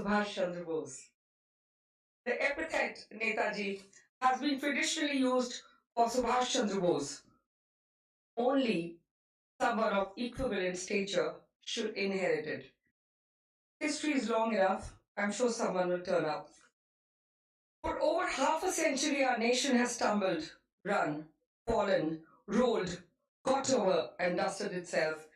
Subhash Chandra Bose. The epithet Netaji has been traditionally used for Subhash Chandra Bose. Only someone of equivalent stature should inherit it. History is long enough. I'm sure someone will turn up. For over half a century, our nation has stumbled, run, fallen, rolled, got over, and dusted itself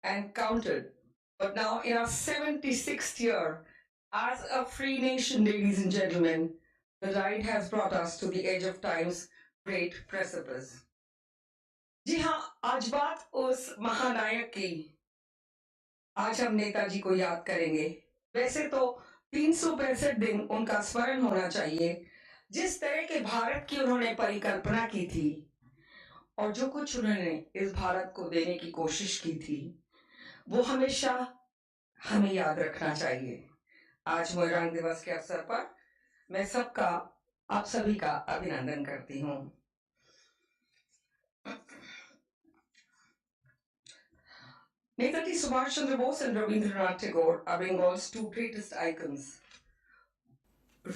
and counted. But now, in our 76th year, as a free nation, ladies and gentlemen, the ride has brought us to the edge of time's great precipice. जी हाँ, आज बात उस महानायक की। आज हम नेताजी को याद करेंगे। वैसे तो 365 दिन उनका स्मरण होना चाहिए, जिस तरह के भारत की उन्होंने परिकल्पना की थी और जो कुछ उन्होंने इस भारत को देने की कोशिश की थी, वो हमेशा हमें याद रखना चाहिए। आज मोइरांग दिवस के अवसर पर मैं सबका, आप सभी का अभिनंदन करती हूँ। Netaji Subhash Chandra Bose and Rabindranath Tagore are Bengal's two greatest icons.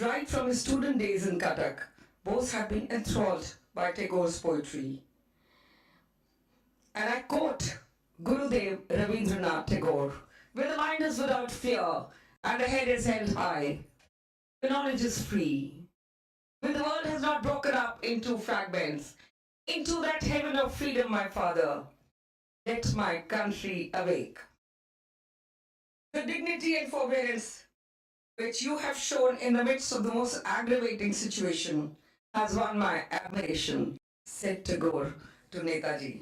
Right from his student days in Cuttack, Bose had been enthralled by Tagore's poetry. And I quote Gurudev Rabindranath Tagore, "Where the mind is without fear and the head is held high, the knowledge is free. When the world has not broken up into fragments, into that heaven of freedom, my father, let my country awake." The dignity and forbearance which you have shown in the midst of the most aggravating situation has won my admiration, said Tagore to Netaji.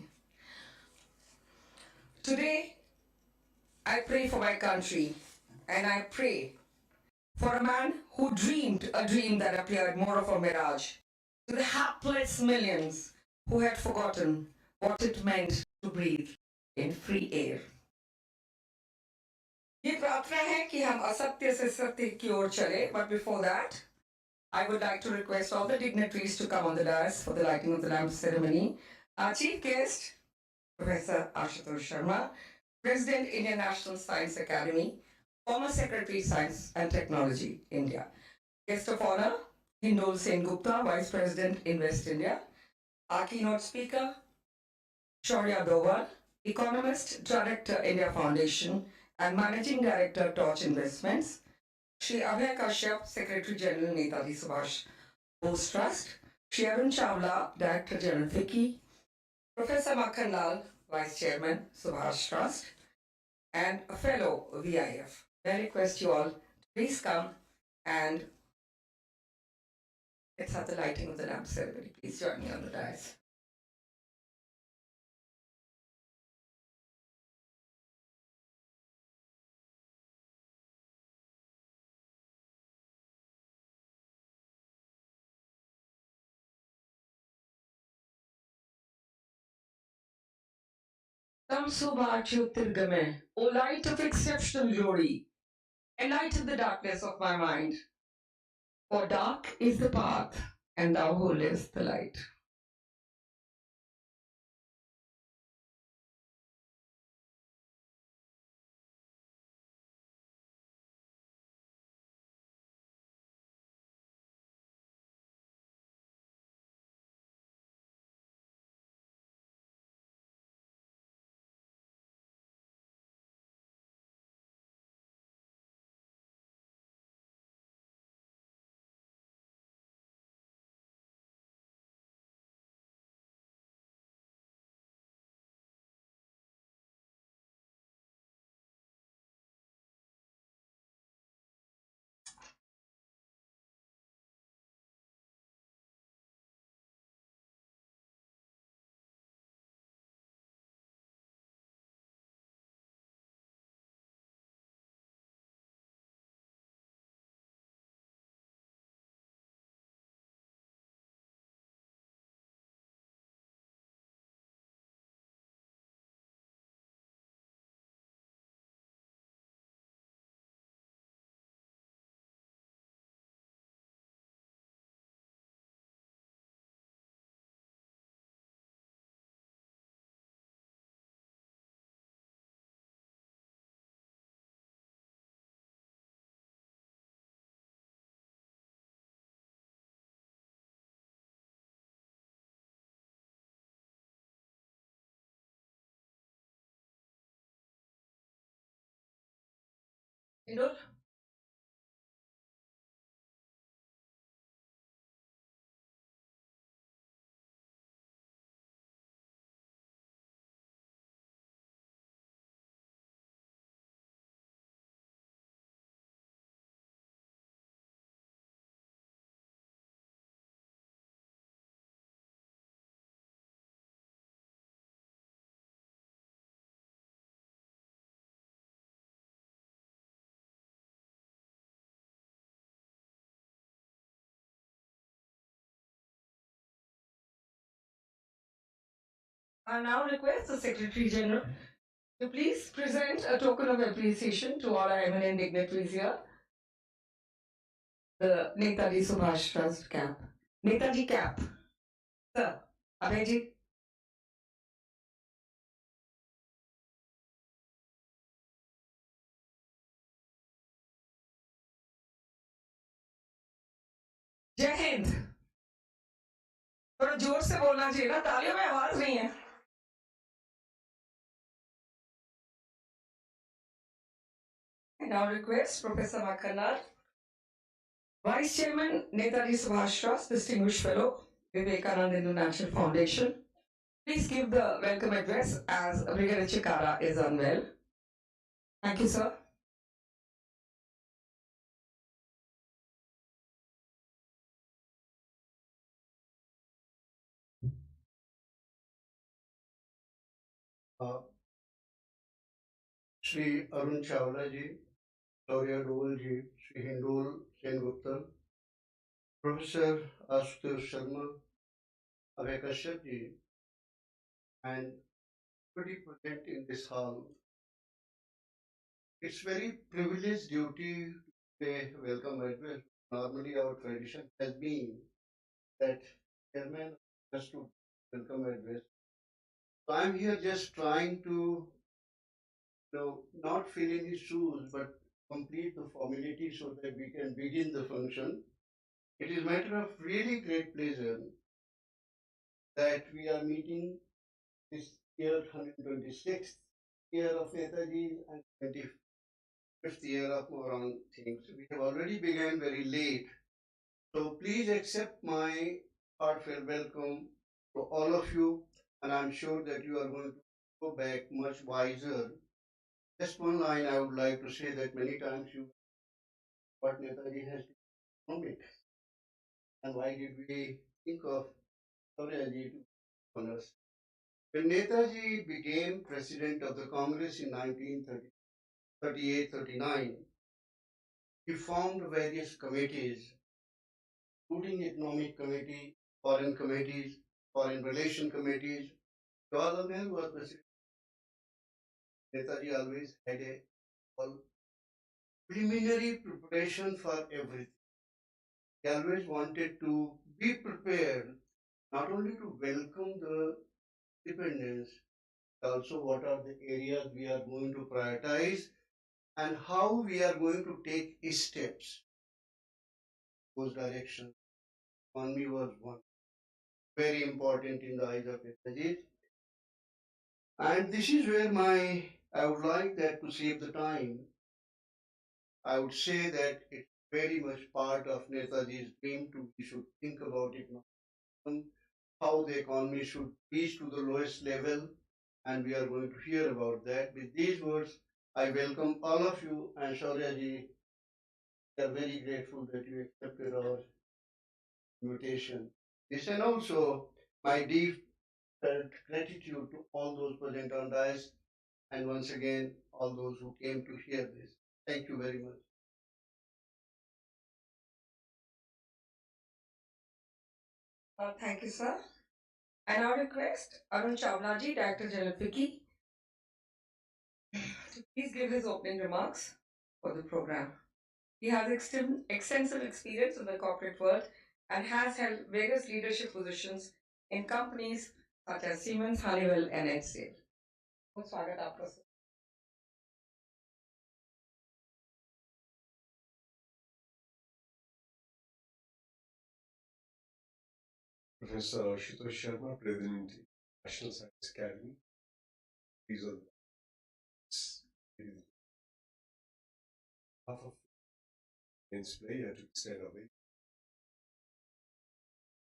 Today, I pray for my country, and I pray for a man who dreamed a dream that appeared more of a mirage, to the hapless millions who had forgotten what it meant to breathe in free air. ये प्रार्थना है कि हम असत्य से सत्य की ओर चले, but before that, I would like to request all the dignitaries to come on the dais for the lighting of the lamp ceremony. Our chief guest, Professor Ashutosh Sharma, President, Indian National Science Academy, former Secretary, Science and Technology, India. Guest of honor, Hindol Sen Gupta, Vice President, Invest India. Our keynote speaker, Shaurya Doval, Economist, Director, India Foundation, and Managing Director, Torch Investments. Shri Abhay Kashyap, Secretary General, Netaji Subhash Bose Trust. Shri Arun Chawla, Director General, FICCI. Professor Makhan Lal, Vice Chairman, Subhash Trust, and a fellow VIF. I request you all to please come and let's have the lighting of the lamp ceremony. Please join me on the dais. Tam Subha Jyotirgamay, O light of exceptional glory, enlighten the darkness of my mind. For dark is the path, and thou holdest the light. Indul? I now request the Secretary General to please present a token of appreciation to all our eminent dignitaries here, the Netaji Subhash Trust cap. Netaji cap. Sir, Abhijit. जय हिंद. थोड़ा जोर से बोलना चाहिए ना, तालियों में आवाज नहीं है. I now request Professor Makhanar, Vice Chairman, Netaji Subhash Trust, Distinguished Fellow, Vivekananda International Foundation. Please give the welcome address as Brigadier Chikara is unwell. Thank you, sir. Uh, Shri Arun Chawla ji, Gloria Dole ji, Shri Hindol Sen Gupta, Professor Ashutosh Sharma, Abhay Kashyap ji, and everybody present in this hall. It's very privileged duty to say welcome address. Normally, our tradition has been that chairman has to welcome address. So I'm here just trying to, not fill in his shoes, but complete the formality so that we can begin the function. It is matter of really great pleasure that we are meeting this year 126th year of Netaji and 25th year of Moirang things. We have already begun very late. So please accept my heartfelt welcome to all of you, and I'm sure that you are going to go back much wiser. Just one line I would like to say that many times you what Netaji has to economic and why did we think of Soraji to on us. When Netaji became president of the Congress in 1938-39, he formed various committees, including Economic Committee, Foreign Committees, Foreign Relation Committees. Jawaharlal Nehru was president. Netaji always had a preliminary preparation for everything. He always wanted to be prepared not only to welcome the independence, but also what are the areas we are going to prioritize and how we are going to take steps those directions. Economy was one very important in the eyes of Netaji. And this is where I would like that to save the time. I would say that it's very much part of Netaji's dream to we should think about it now, how the economy should reach to the lowest level, and we are going to hear about that. With these words, I welcome all of you, and Shauryaji, we are very grateful that you accepted our invitation. This and also my deep gratitude to all those present on dais and once again all those who came to hear this. Thank you very much. Thank you, sir. I now request Arun Chawlaji, Director General FICCI, to please give his opening remarks for the program. He has extensive experience in the corporate world and has held various leadership positions in companies such as Siemens, Honeywell, and HCL. बहुत स्वागत है आपका sir. Professor Ashutosh Sharma, President, National Science Academy. These are behalf of men's player to extend our way.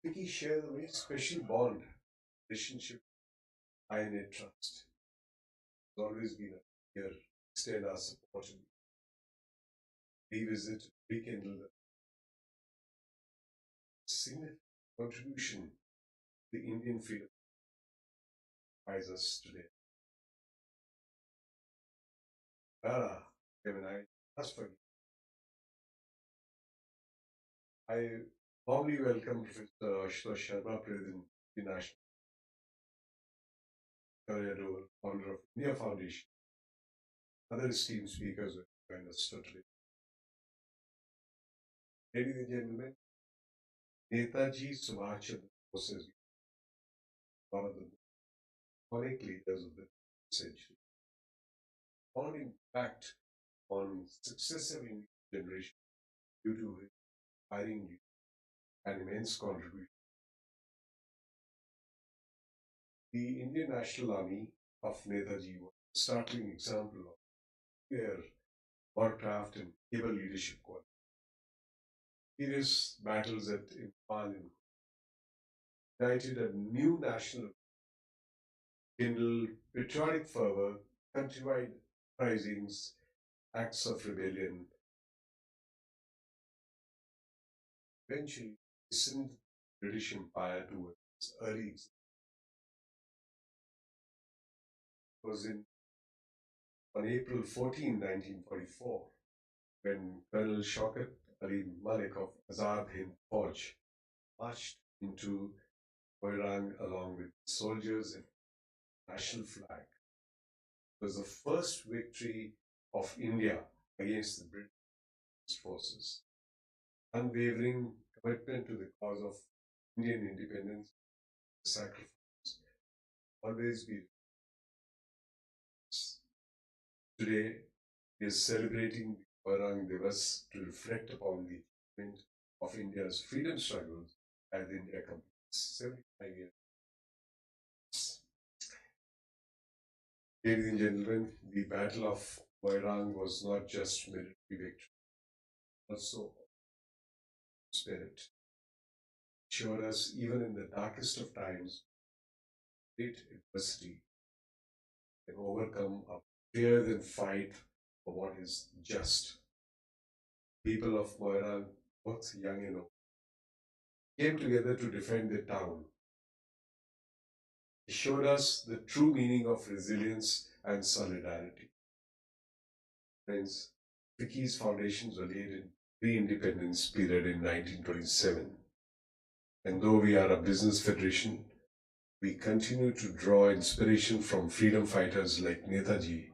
Vicky shares a very special bond, relationship, I and a trust. It's always been a here to extend our support and revisit, rekindle the significant contribution to the Indian freedom inspires us today. Kevin, I ask for you. I warmly welcome Professor Subhash Chandra, President of the National Career Founder of India Foundation. Other esteemed speakers will join us today. Ladies and gentlemen, Netaji Subhash Chandra Bose is one of the iconic leaders of the century. Found impact on successive Indian generations due to his inspiring and immense contribution. The Indian National Army of Netaji was a startling example of their warcraft and able leadership quality. Serious battles at Imphal ignited a new national kindled patriotic fervor, countrywide risings, acts of rebellion. Eventually, sent the British Empire towards its early existence. It was on April 14, 1944, when Colonel Shaukat Ali Malik of Azad Hind Fauj marched into Moirang along with soldiers and national flag. It was the first victory of India against the British forces. Unwavering commitment to the cause of Indian independence, sacrifice, always be. Today is celebrating the Moirang Divas to reflect upon the achievement of India's freedom struggles as India completes 75 years. Ladies and gentlemen, the Battle of Moirang was not just military victory, also spirit. It showed us, even in the darkest of times, great adversity can overcome a fear and fight for what is just. People of Moirang, both young and old, came together to defend their town. It showed us the true meaning of resilience and solidarity. Friends, Vicky's foundations were laid in pre-independence period in 1927. And though we are a business federation, we continue to draw inspiration from freedom fighters like Netaji,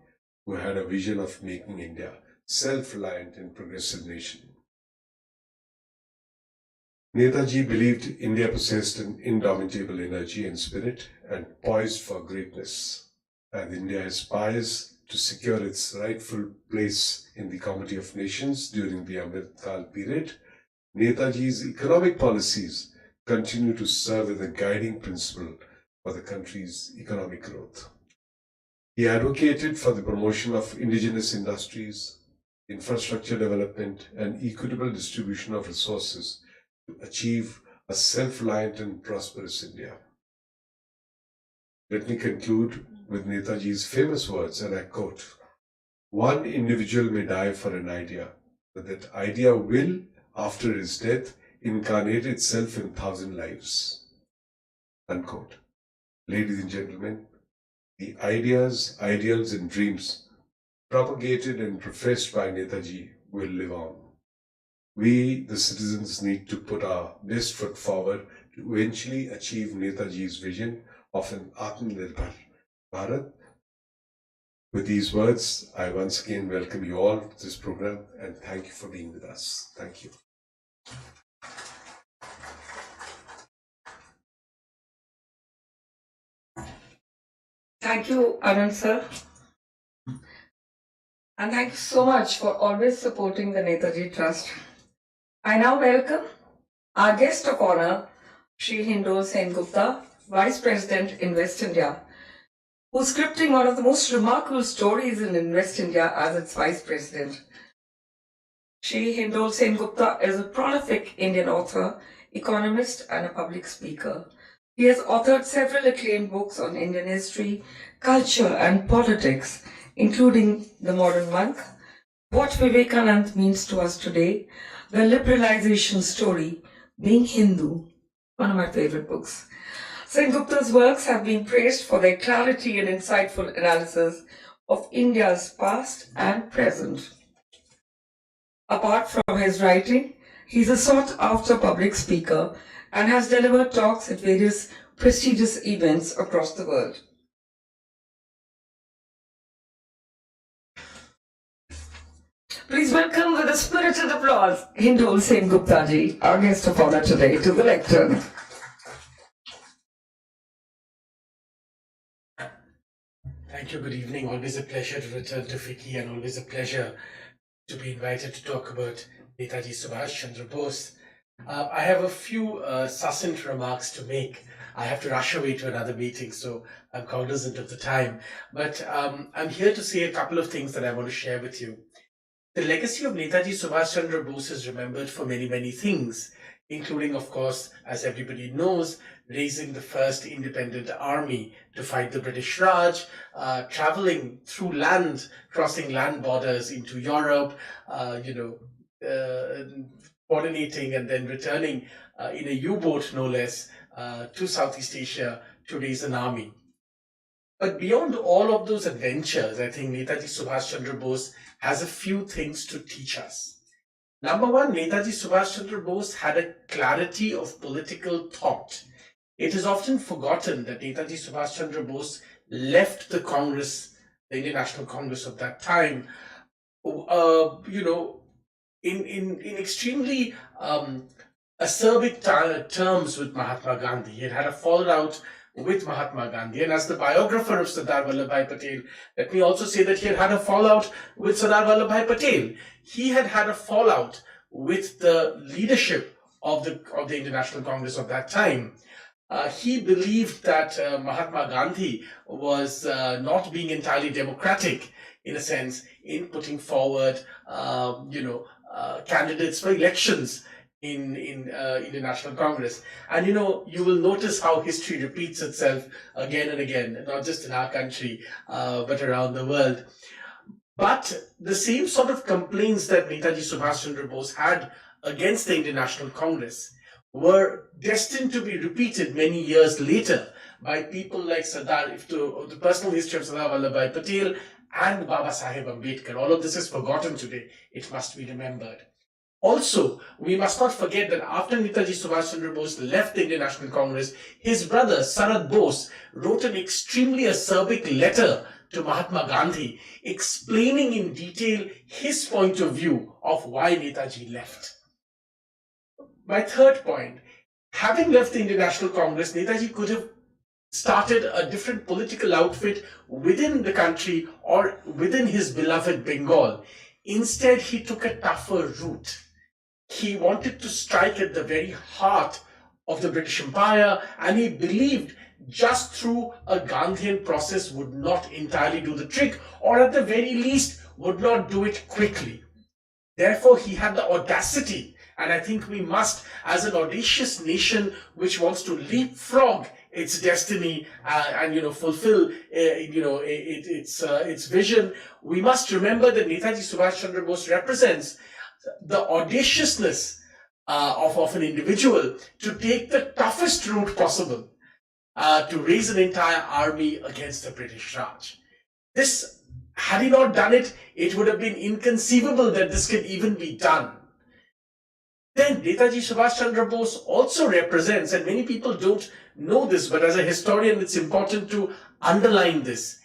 who had a vision of making India self-reliant and progressive nation. Netaji believed India possessed an indomitable energy and spirit and poised for greatness, and India aspires to secure its rightful place in the Committee of Nations during the Amrit period. Netaji's economic policies continue to serve as a guiding principle for the country's economic growth. He advocated for the promotion of indigenous industries, infrastructure development, and equitable distribution of resources to achieve a self-reliant and prosperous India. Let me conclude with Netaji's famous words, and I quote, "One individual may die for an idea, but that idea will, after his death, incarnate itself in 1,000 lives." Unquote. Ladies and gentlemen, the ideas, ideals, and dreams propagated and professed by Netaji will live on. We, the citizens, need to put our best foot forward to eventually achieve Netaji's vision of an Atmanirbhar Bharat. With these words, I once again welcome you all to this program and thank you for being with us. Thank you. Thank you, Anand sir. And thank you so much for always supporting the Netaji Trust. I now welcome our guest of honor, Shri Hindol Sen Gupta, Vice President in West India, who's scripting one of the most remarkable stories in West India as its Vice President. Shri Hindol Sen Gupta is a prolific Indian author, economist, and a public speaker. He has authored several acclaimed books on Indian history, culture, and politics, including The Modern Monk, What Vivekanand Means to Us Today, The Liberalization Story, Being Hindu, one of my favorite books. Sen Gupta's works have been praised for their clarity and insightful analysis of India's past and present. Apart from his writing, he's a sought after public speaker and has delivered talks at various prestigious events across the world. Please welcome with a spirited applause Hindol Sen Gupta ji, our guest of honor today, to the lectern. Thank you. Good evening. Always a pleasure to return to Fiki and always a pleasure to be invited to talk about Netaji Subhash Chandra Bose. I have a few succinct remarks to make. I have to rush away to another meeting, so I'm cognizant of the time. But I'm here to say a couple of things that I want to share with you. The legacy of Netaji Subhash Chandra Bose is remembered for many, many things, including, of course, as everybody knows, raising the first independent army to fight the British Raj, traveling through land, crossing land borders into Europe, coordinating and then returning in a U-boat, no less, to Southeast Asia to raise an army. But beyond all of those adventures, I think Netaji Subhash Chandra Bose has a few things to teach us. Number one, Netaji Subhash Chandra Bose had a clarity of political thought. It is often forgotten that Netaji Subhash Chandra Bose left the Congress, the Indian National Congress of that time, in extremely acerbic terms with Mahatma Gandhi. He had had a fallout with Mahatma Gandhi. And as the biographer of Sardar Vallabhbhai Patel, let me also say that he had had a fallout with Sardar Vallabhbhai Patel. He had had a fallout with the leadership of the Indian National Congress of that time. He believed that Mahatma Gandhi was not being entirely democratic, in a sense, in putting forward, candidates for elections in the National Congress. And you will notice how history repeats itself again and again, not just in our country, but around the world. But the same sort of complaints that Netaji Subhash Chandra Bose had against the Indian National Congress were destined to be repeated many years later by people like the personal history of Sardar Vallabhbhai Patel and Baba Saheb Ambedkar. All of this is forgotten today. It must be remembered. Also, we must not forget that after Netaji Subhash Chandra Bose left the Indian National Congress, his brother Sarad Bose wrote an extremely acerbic letter to Mahatma Gandhi explaining in detail his point of view of why Netaji left. My third point, having left the Indian National Congress, Netaji could have started a different political outfit within the country or within his beloved Bengal. Instead, he took a tougher route. He wanted to strike at the very heart of the British Empire, and he believed just through a Gandhian process would not entirely do the trick, or at the very least would not do it quickly. Therefore, he had the audacity, and I think we must, as an audacious nation which wants to leapfrog its destiny and fulfill its vision, we must remember that Netaji Subhash Chandra Bose represents the audaciousness of an individual to take the toughest route possible to raise an entire army against the British Raj. This, had he not done it, it would have been inconceivable that this could even be done. Then Netaji Subhash Chandra Bose also represents, and many people don't know this, but as a historian it's important to underline this.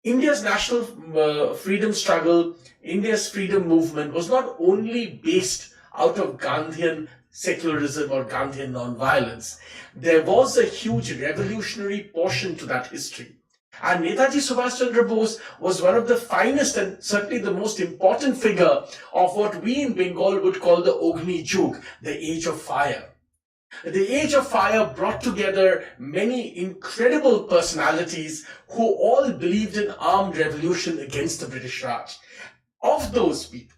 India's national freedom struggle, India's freedom movement was not only based out of Gandhian secularism or Gandhian non-violence. There was a huge revolutionary portion to that history. And Netaji Subhash Chandra Bose was one of the finest and certainly the most important figure of what we in Bengal would call the Ogni Jug, the Age of Fire. The Age of Fire brought together many incredible personalities who all believed in armed revolution against the British Raj. Of those people,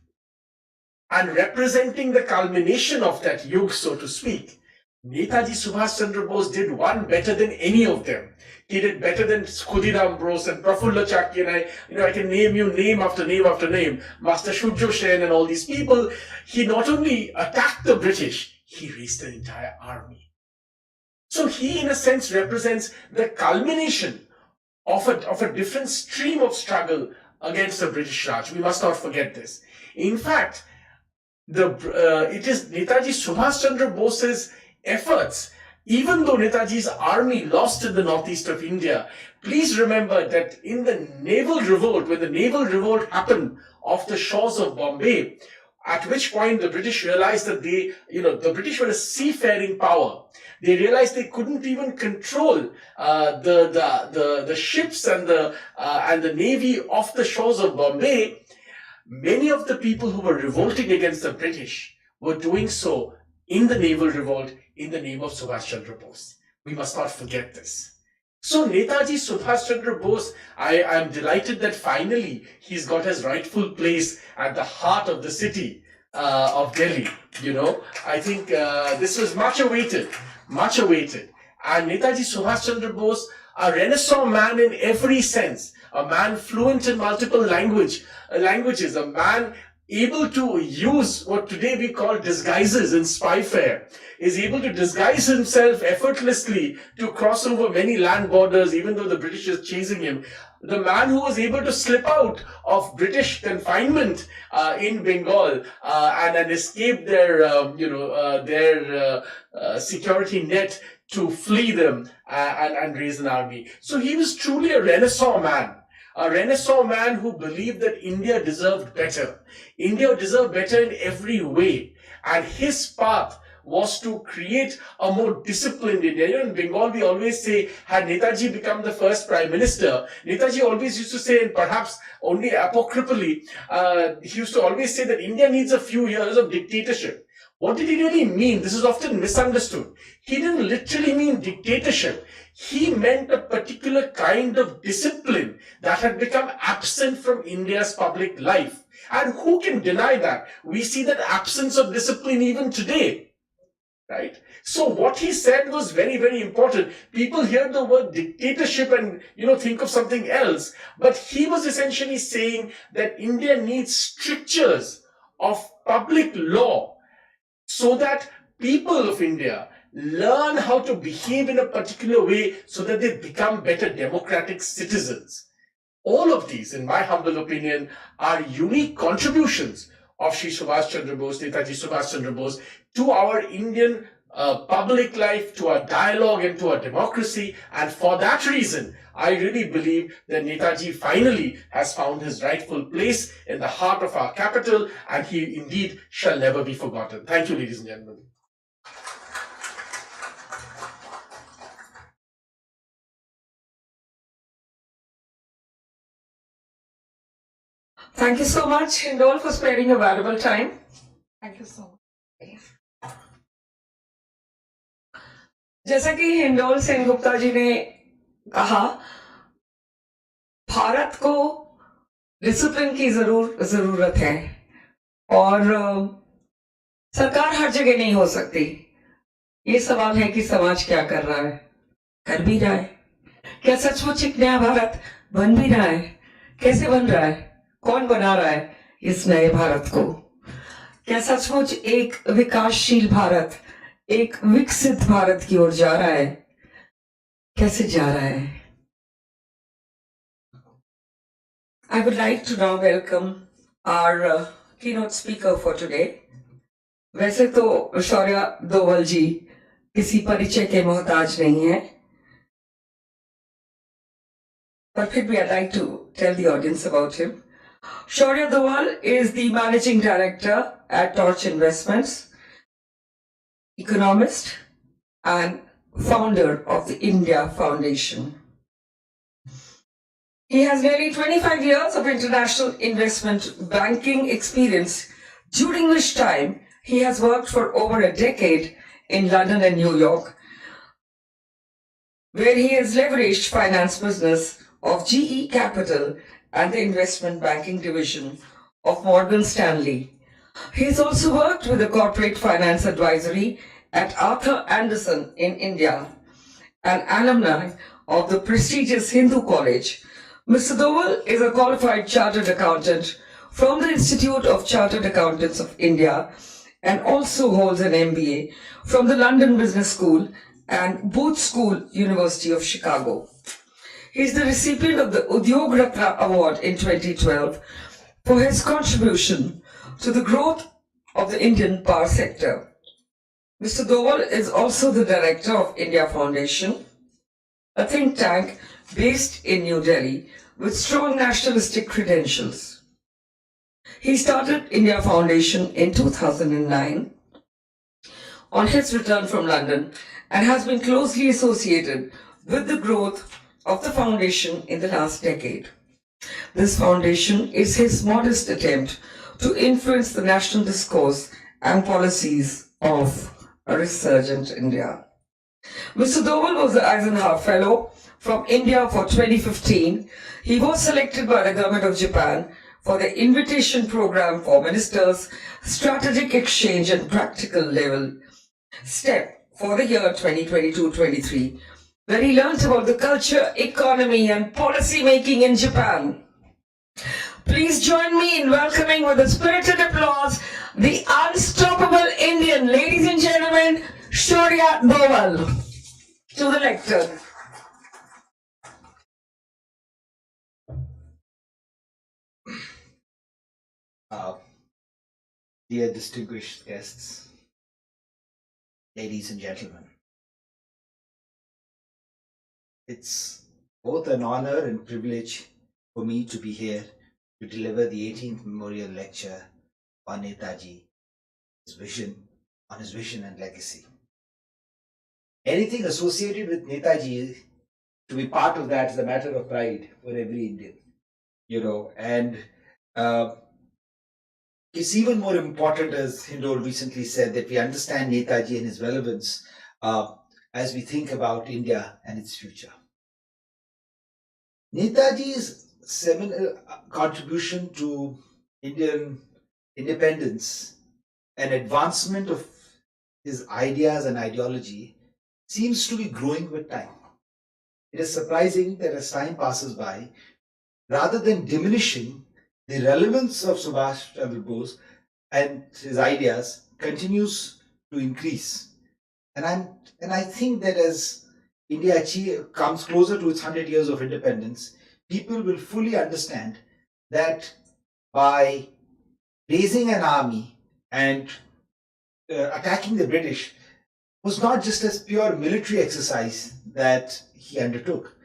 and representing the culmination of that yug, so to speak, Netaji Subhash Chandra Bose did one better than any of them. He did better than Khudiram Bose and Prafulla Chakya, and I can name you name after name after name, Master Shujjo Sen and all these people. He not only attacked the British, he raised an entire army. So he, in a sense, represents the culmination of a different stream of struggle against the British Raj. We must not forget this. In fact, it is Netaji Subhash Chandra Bose's efforts, even though Netaji's army lost in the northeast of India. Please remember that in the naval revolt, when the naval revolt happened off the shores of Bombay, at which point the British realized that the British were a seafaring power. They realized they couldn't even control the ships and the navy off the shores of Bombay. Many of the people who were revolting against the British were doing so in the naval revolt in the name of Subhash Chandra Bose. We must not forget this. So Netaji Subhash Chandra Bose, I am delighted that finally he's got his rightful place at the heart of the city of Delhi. I think this was much awaited. And Netaji Subhash Chandra Bose, a Renaissance man in every sense, a man fluent in multiple languages, a man able to use what today we call disguises in spyfare, is able to disguise himself effortlessly to cross over many land borders, even though the British is chasing him. The man who was able to slip out of British confinement in Bengal and escape their security net to flee them and raise an army. So he was truly a Renaissance man. A Renaissance man who believed that India deserved better. India deserved better in every way. And his path was to create a more disciplined India. In Bengal, we always say, had Netaji become the first prime minister, Netaji always used to say, and perhaps only apocryphally, he used to always say that India needs a few years of dictatorship. What did he really mean? This is often misunderstood. He didn't literally mean dictatorship. He meant a particular kind of discipline that had become absent from India's public life. And who can deny that? We see that absence of discipline even today. Right? So what he said was very, very important. People hear the word dictatorship and, think of something else. But he was essentially saying that India needs strictures of public law so that people of India learn how to behave in a particular way so that they become better democratic citizens. All of these, in my humble opinion, are unique contributions of Shri Subhash Chandra Bose, Netaji Subhash Chandra Bose, to our Indian public life, to our dialogue and to our democracy. And for that reason, I really believe that Netaji finally has found his rightful place in the heart of our capital, and he indeed shall never be forgotten. Thank you, ladies and gentlemen. Thank you so much, Hindol, for sparing your valuable time. Thank you so much. जैसा कि indole Sen Gupta ji ने कहा, भारत को discipline की जरूरत है और सरकार हर जगह नहीं हो सकती. ये सवाल है कि समाज क्या कर रहा है, कर भी रहा है. क्या सचमुच एक नया भारत बन भी रहा है? कैसे बन रहा है? कौन बना रहा है इस नए भारत को? क्या सचमुच एक विकासशील भारत, एक विकसित भारत की ओर जा रहा है? कैसे जा रहा है? I would like to now welcome our keynote speaker for today. वैसे तो शौर्य दोवल जी किसी परिचय के मोहताज नहीं है, पर फिर भी I'd like to tell the audience about him. Shaurya Doval is the Managing Director at Torch Investments, economist and founder of the India Foundation. He has nearly 25 years of international investment banking experience, during which time he has worked for over a decade in London and New York, where he has leveraged finance business of GE Capital and the investment banking division of Morgan Stanley. He's also worked with the corporate finance advisory at Arthur Andersen in India, an alumni of the prestigious Hindu College. Mr. Doval is a qualified chartered accountant from the Institute of Chartered Accountants of India and also holds an MBA from the London Business School and Booth School, University of Chicago. He is the recipient of the Udyog Ratna Award in 2012 for his contribution to the growth of the Indian power sector. Mr. Doval is also the director of India Foundation, a think tank based in New Delhi with strong nationalistic credentials. He started India Foundation in 2009 on his return from London and has been closely associated with the growth of the foundation in the last decade. This foundation is his modest attempt to influence the national discourse and policies of a resurgent India. Mr. Doval was the Eisenhower Fellow from India for 2015. He was selected by the government of Japan for the Invitation Program for Ministers, Strategic Exchange and Practical Level STEP for the year 2022-23, where he learnt about the culture, economy and policy making in Japan. Please join me in welcoming with a spirited applause the unstoppable Indian, ladies and gentlemen, Shorya Doval, to the lectern. Dear distinguished guests, ladies and gentlemen, it's both an honor and privilege for me to be here to deliver the 18th Memorial Lecture on Netaji, his vision and legacy. Anything associated with Netaji, to be part of that is a matter of pride for every Indian, and it's even more important, as Hindol recently said, that we understand Netaji and his relevance as we think about India and its future. Netaji's seminal contribution to Indian independence and advancement of his ideas and ideology seems to be growing with time. It is surprising that as time passes by, rather than diminishing, the relevance of Subhash Chandra Bose and his ideas continues to increase. And I think that as India comes closer to its 100 years of independence, people will fully understand that by raising an army and attacking the British was not just a pure military exercise that he undertook.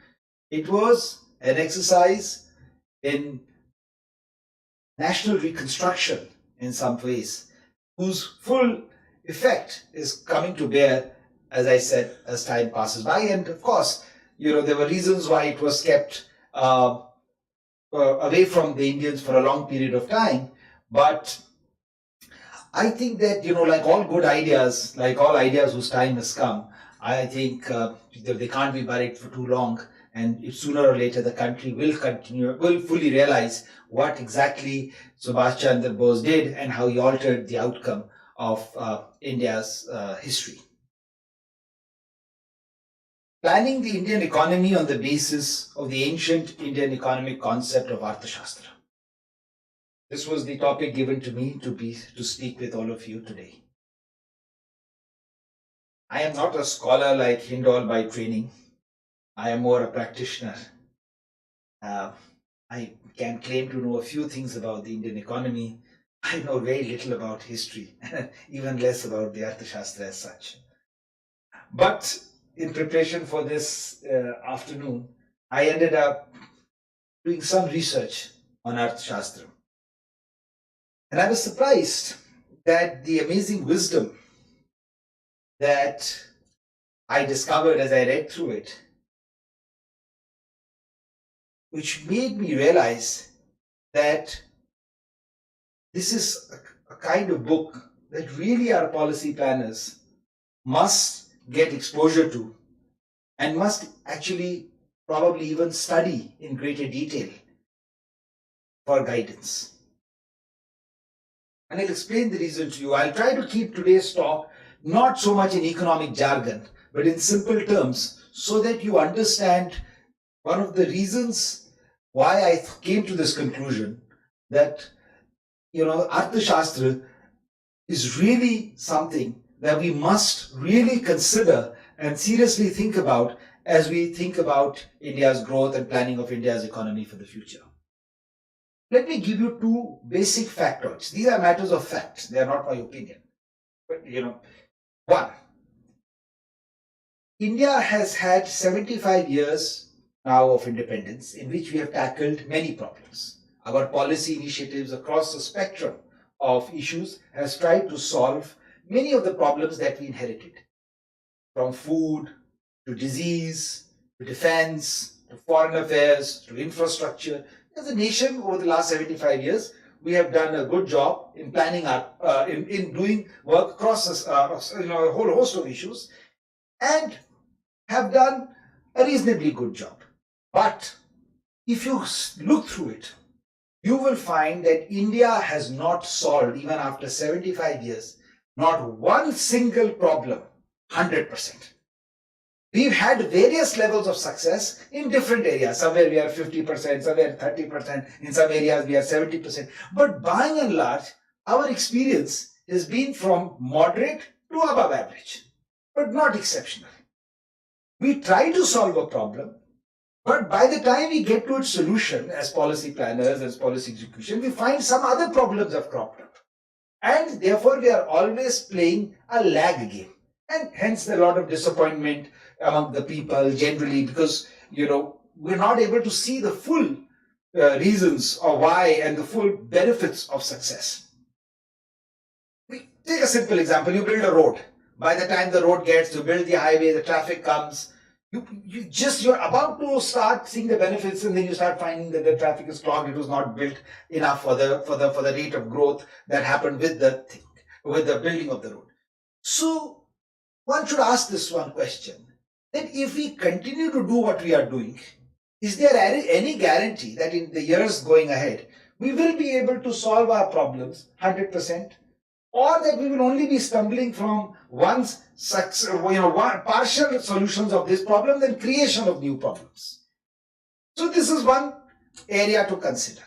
It was an exercise in national reconstruction in some ways, whose full effect is coming to bear, as I said, as time passes by. And of course, there were reasons why it was kept away from the Indians for a long period of time. But I think that, like all good ideas, like all ideas whose time has come, I think they can't be buried for too long. And if sooner or later the country will fully realize what exactly Subhash Chandra Bose did and how he altered the outcome of India's history. Planning the Indian economy on the basis of the ancient Indian economic concept of Arthashastra. This was the topic given to me to speak with all of you today. I am not a scholar like Hindol by training. I am more a practitioner. I can claim to know a few things about the Indian economy. I know very little about history, even less about the Arthashastra as such. But in preparation for this afternoon, I ended up doing some research on Arthashastra. And I was surprised that the amazing wisdom that I discovered as I read through it, which made me realize that this is a kind of book that really our policy planners must get exposure to and must actually probably even study in greater detail for guidance. And I'll explain the reason to you. I'll try to keep today's talk not so much in economic jargon, but in simple terms, so that you understand one of the reasons why I came to this conclusion that, Arthashastra is really something that we must really consider and seriously think about as we think about India's growth and planning of India's economy for the future. Let me give you two basic factoids. These are matters of fact. They are not my opinion. But, one, India has had 75 years now of independence in which we have tackled many problems. Our policy initiatives across the spectrum of issues has tried to solve many of the problems that we inherited. From food to disease, to defense, to foreign affairs, to infrastructure. As a nation, over the last 75 years, we have done a good job in planning in doing work across a whole host of issues, and have done a reasonably good job. But if you look through it, you will find that India has not solved, even after 75 years, not one single problem 100%. We've had various levels of success in different areas. Somewhere we are 50%, somewhere 30%, in some areas we are 70%. But by and large, our experience has been from moderate to above average, but not exceptional. We try to solve a problem, but by the time we get to its solution as policy planners, as policy execution, we find some other problems have cropped up. And therefore, we are always playing a lag game. And hence a lot of disappointment among the people generally, because we're not able to see the full reasons or why and the full benefits of success. We take a simple example. You build a road. By the time the road gets, you build the highway, the traffic comes. You're about to start seeing the benefits, and then you start finding that the traffic is clogged. It was not built enough for the rate of growth that happened with the building of the road. So one should ask this one question, that if we continue to do what we are doing, is there any guarantee that in the years going ahead, we will be able to solve our problems 100%? Or that we will only be stumbling from one partial solutions of this problem, then creation of new problems. So this is one area to consider.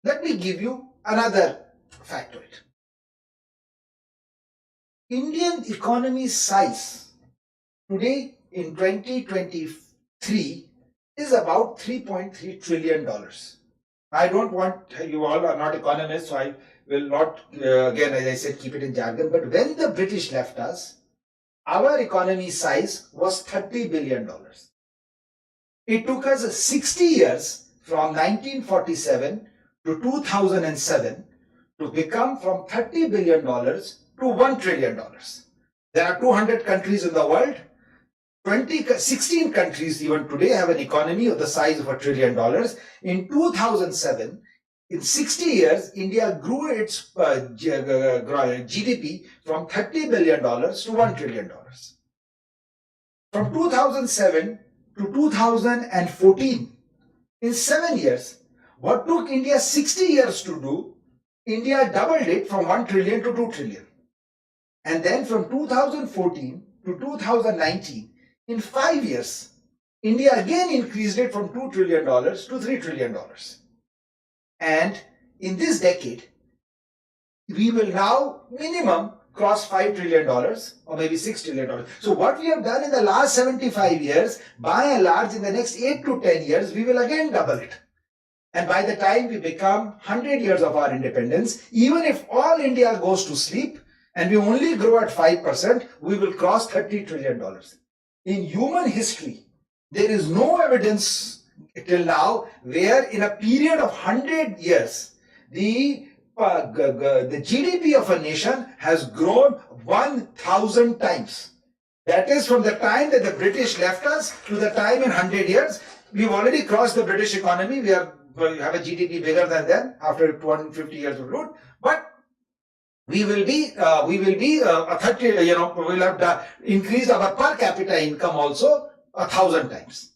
Let me give you another factoid. Indian economy's size today in 2023 is about $3.3 trillion. I don't want, you all are not economists, so I will not, again, as I said, keep it in jargon, but when the British left us, our economy size was $30 billion. It took us 60 years from 1947 to 2007 to become from $30 billion to $1 trillion. There are 200 countries in the world. 16 countries even today have an economy of the size of $1 trillion. In 2007, in 60 years, India grew its GDP from $30 billion to $1 trillion. From 2007 to 2014, in 7 years, what took India 60 years to do, India doubled it from 1 trillion to 2 trillion. And then from 2014 to 2019, in 5 years, India again increased it from $2 trillion to $3 trillion. And in this decade, we will now minimum cross $5 trillion or maybe $6 trillion. So what we have done in the last 75 years, by and large, in the next 8 to 10 years, we will again double it. And by the time we become 100 years of our independence, even if all India goes to sleep and we only grow at 5%, we will cross $30 trillion. In human history, there is no evidence till now where in a period of 100 years, the GDP of a nation has grown 1,000 times. That is from the time that the British left us to the time in 100 years. We've already crossed the British economy. We have a GDP bigger than them after 250 years of rule. But we will be a 30, we will have increased our per capita income also 1,000 times.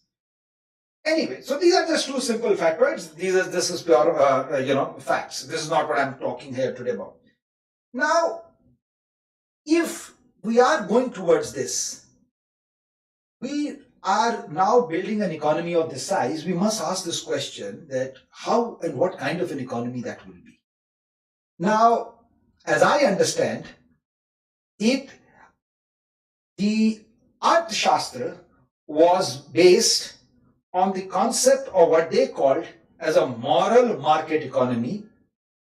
Anyway, so these are just two simple factoids. This is pure, facts. This is not what I'm talking here today about. Now, if we are going towards this, we are now building an economy of this size. We must ask this question: that how and what kind of an economy that will be. Now, as I understand it, the Arthashastra was based on the concept of what they called as a moral market economy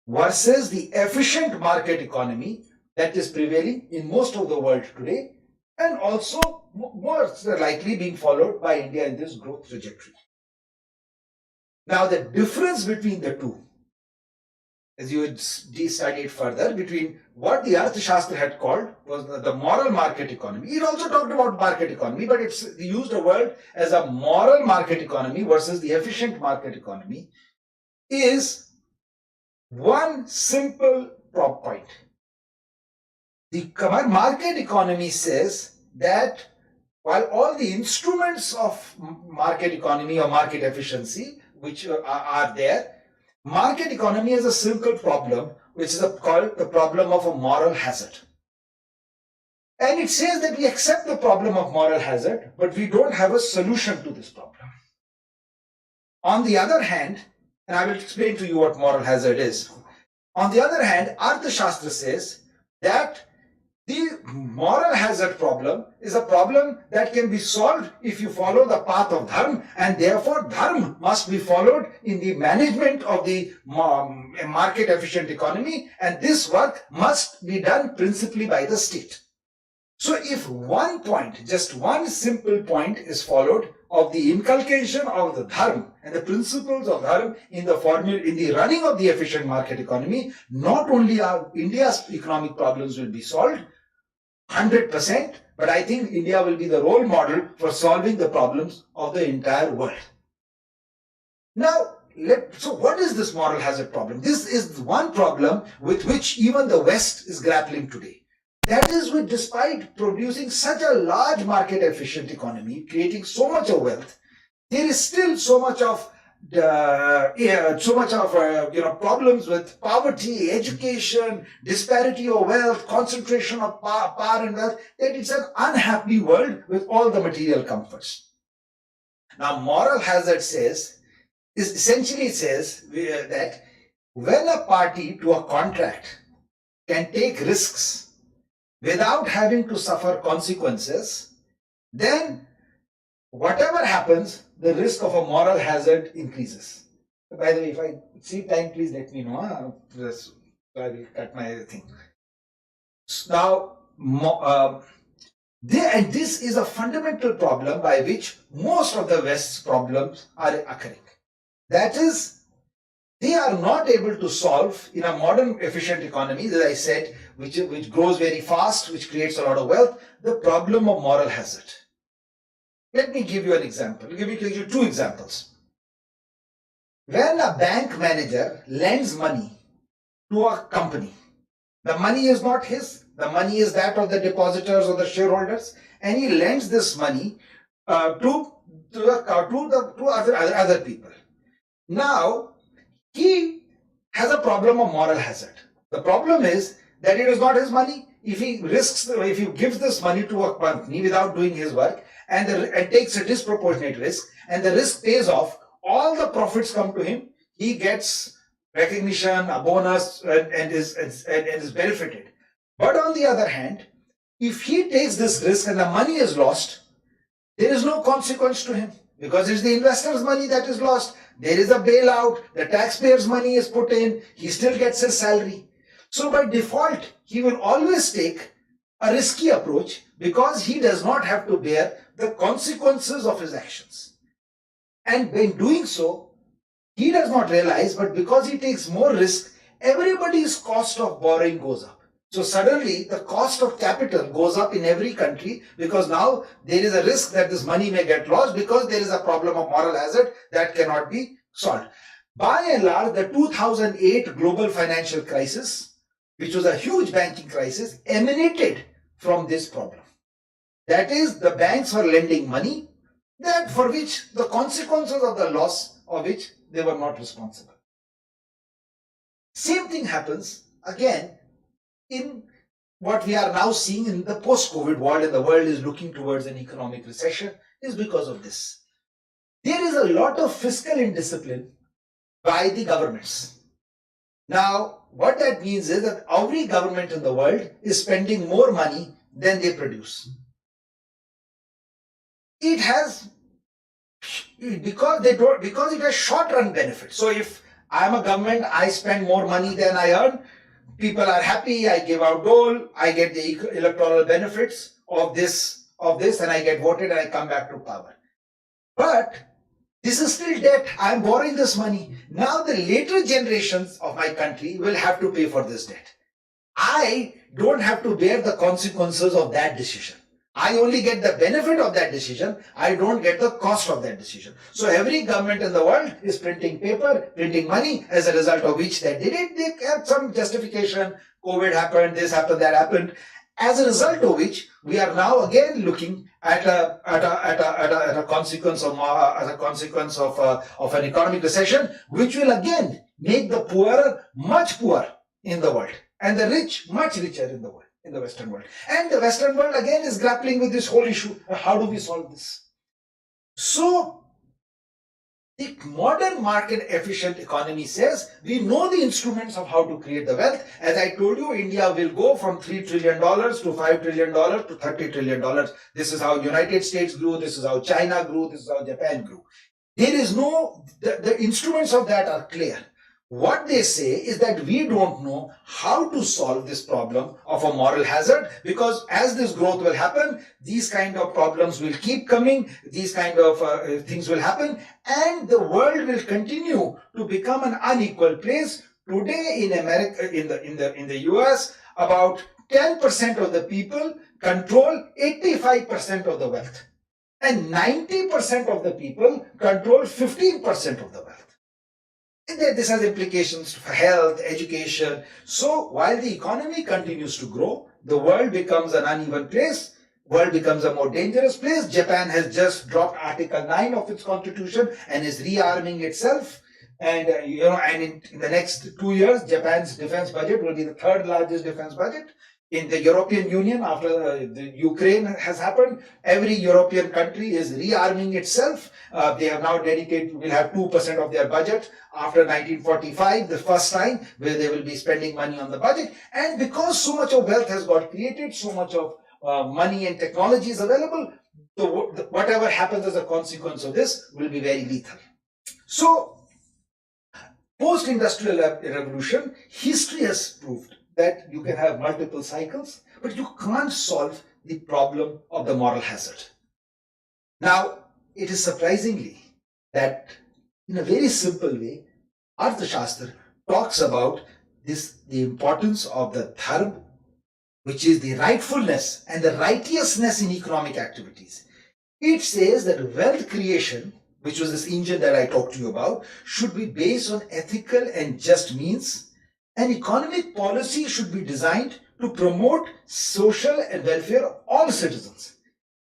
versus the efficient market economy that is prevailing in most of the world today, and also more likely being followed by India in this growth trajectory. Now, the difference between the two, as you would study it further, between what the Arthashastra had called was the moral market economy. It also talked about market economy, but it's used a word as a moral market economy versus the efficient market economy, is one simple point. The market economy says that while all the instruments of market economy or market efficiency which are there, market economy has a simple problem, which is called the problem of a moral hazard. And it says that we accept the problem of moral hazard, but we don't have a solution to this problem. On the other hand, and I will explain to you what moral hazard is. On the other hand, Arthashastra says that the moral hazard problem is a problem that can be solved if you follow the path of dharma, and therefore dharma must be followed in the management of the market efficient economy, and this work must be done principally by the state. So if one point, just one simple point is followed of the inculcation of the dharma and the principles of dharma in the running of the efficient market economy, not only are India's economic problems will be solved 100%, but I think India will be the role model for solving the problems of the entire world. Now, so what is this moral hazard problem? This is one problem with which even the West is grappling today. That is, with despite producing such a large market efficient economy, creating so much of wealth, there is still so much of problems with poverty, education, disparity of wealth, concentration of power and wealth, that it's an unhappy world with all the material comforts. Now, moral hazard essentially says that when a party to a contract can take risks without having to suffer consequences, then whatever happens, the risk of a moral hazard increases. By the way, if I see time, please let me know. So I will cut my thing. Now, this is a fundamental problem by which most of the West's problems are occurring. That is, they are not able to solve in a modern efficient economy, as I said, which grows very fast, which creates a lot of wealth, the problem of moral hazard. Let me give you an example. I'll give you two examples. When a bank manager lends money to a company, the money is not his, the money is that of the depositors or the shareholders, and he lends this money to other people. Now, he has a problem of moral hazard. The problem is that it is not his money. If he gives this money to a company without doing his work, and takes a disproportionate risk, and the risk pays off, all the profits come to him, he gets recognition, a bonus, and is benefited. But on the other hand, if he takes this risk and the money is lost, there is no consequence to him, because it's the investor's money that is lost. There is a bailout, the taxpayer's money is put in, he still gets his salary. So by default, he will always take a risky approach because he does not have to bear the consequences of his actions. And when doing so, he does not realize, but because he takes more risk, everybody's cost of borrowing goes up. So suddenly the cost of capital goes up in every country, because now there is a risk that this money may get lost because there is a problem of moral hazard that cannot be solved. By and large, the 2008 global financial crisis, which was a huge banking crisis, emanated from this problem. That is, the banks were lending money that for which the consequences of the loss of which they were not responsible. Same thing happens again in what we are now seeing in the post-COVID world, and the world is looking towards an economic recession, is because of this. There is a lot of fiscal indiscipline by the governments. Now, what that means is that every government in the world is spending more money than they produce. It has, because it has short-run benefit. So if I'm a government, I spend more money than I earn, people are happy, I give out dole, I get the electoral benefits of this, and I get voted and I come back to power. But this is still debt. I'm borrowing this money. Now the later generations of my country will have to pay for this debt. I don't have to bear the consequences of that decision. I only get the benefit of that decision. I don't get the cost of that decision. So every government in the world is printing paper, printing money, as a result of which they did it. They have some justification. COVID happened, this happened, that happened. As a result of which, we are now again looking at a consequence of an economic recession, which will again make the poor much poorer in the world, and the rich much richer in the world, in the Western world. And the Western world again is grappling with this whole issue. How do we solve this? So the modern market efficient economy says we know the instruments of how to create the wealth. As I told you, India will go from $3 trillion to $5 trillion to $30 trillion. This is how United States grew. This is how China grew. This is how Japan grew. There is no, the instruments of that are clear. What they say is that we don't know how to solve this problem of a moral hazard, because as this growth will happen, these kind of problems will keep coming, these kind of things will happen, and the world will continue to become an unequal place. Today in America, in the US, about 10% of the people control 85% of the wealth, and 90% of the people control 15% of the wealth. And this has implications for health, education. So while the economy continues to grow, the world becomes an uneven place, world becomes a more dangerous place. Japan has just dropped Article 9 of its constitution and is rearming itself. And in the next 2 years, Japan's defense budget will be the third largest defense budget. In the European Union, after the Ukraine has happened, every European country is rearming itself. They have now will have 2% of their budget after 1945, the first time where they will be spending money on the budget. And because so much of wealth has got created, so much of money and technology is available, whatever happens as a consequence of this will be very lethal. So, post-industrial revolution, history has proved that you can have multiple cycles, but you can't solve the problem of the moral hazard. Now, it is surprisingly that in a very simple way, Arthashastra talks about the importance of the dharma, which is the rightfulness and the righteousness in economic activities. It says that wealth creation, which was this engine that I talked to you about, should be based on ethical and just means. An economic policy should be designed to promote social and welfare of all citizens.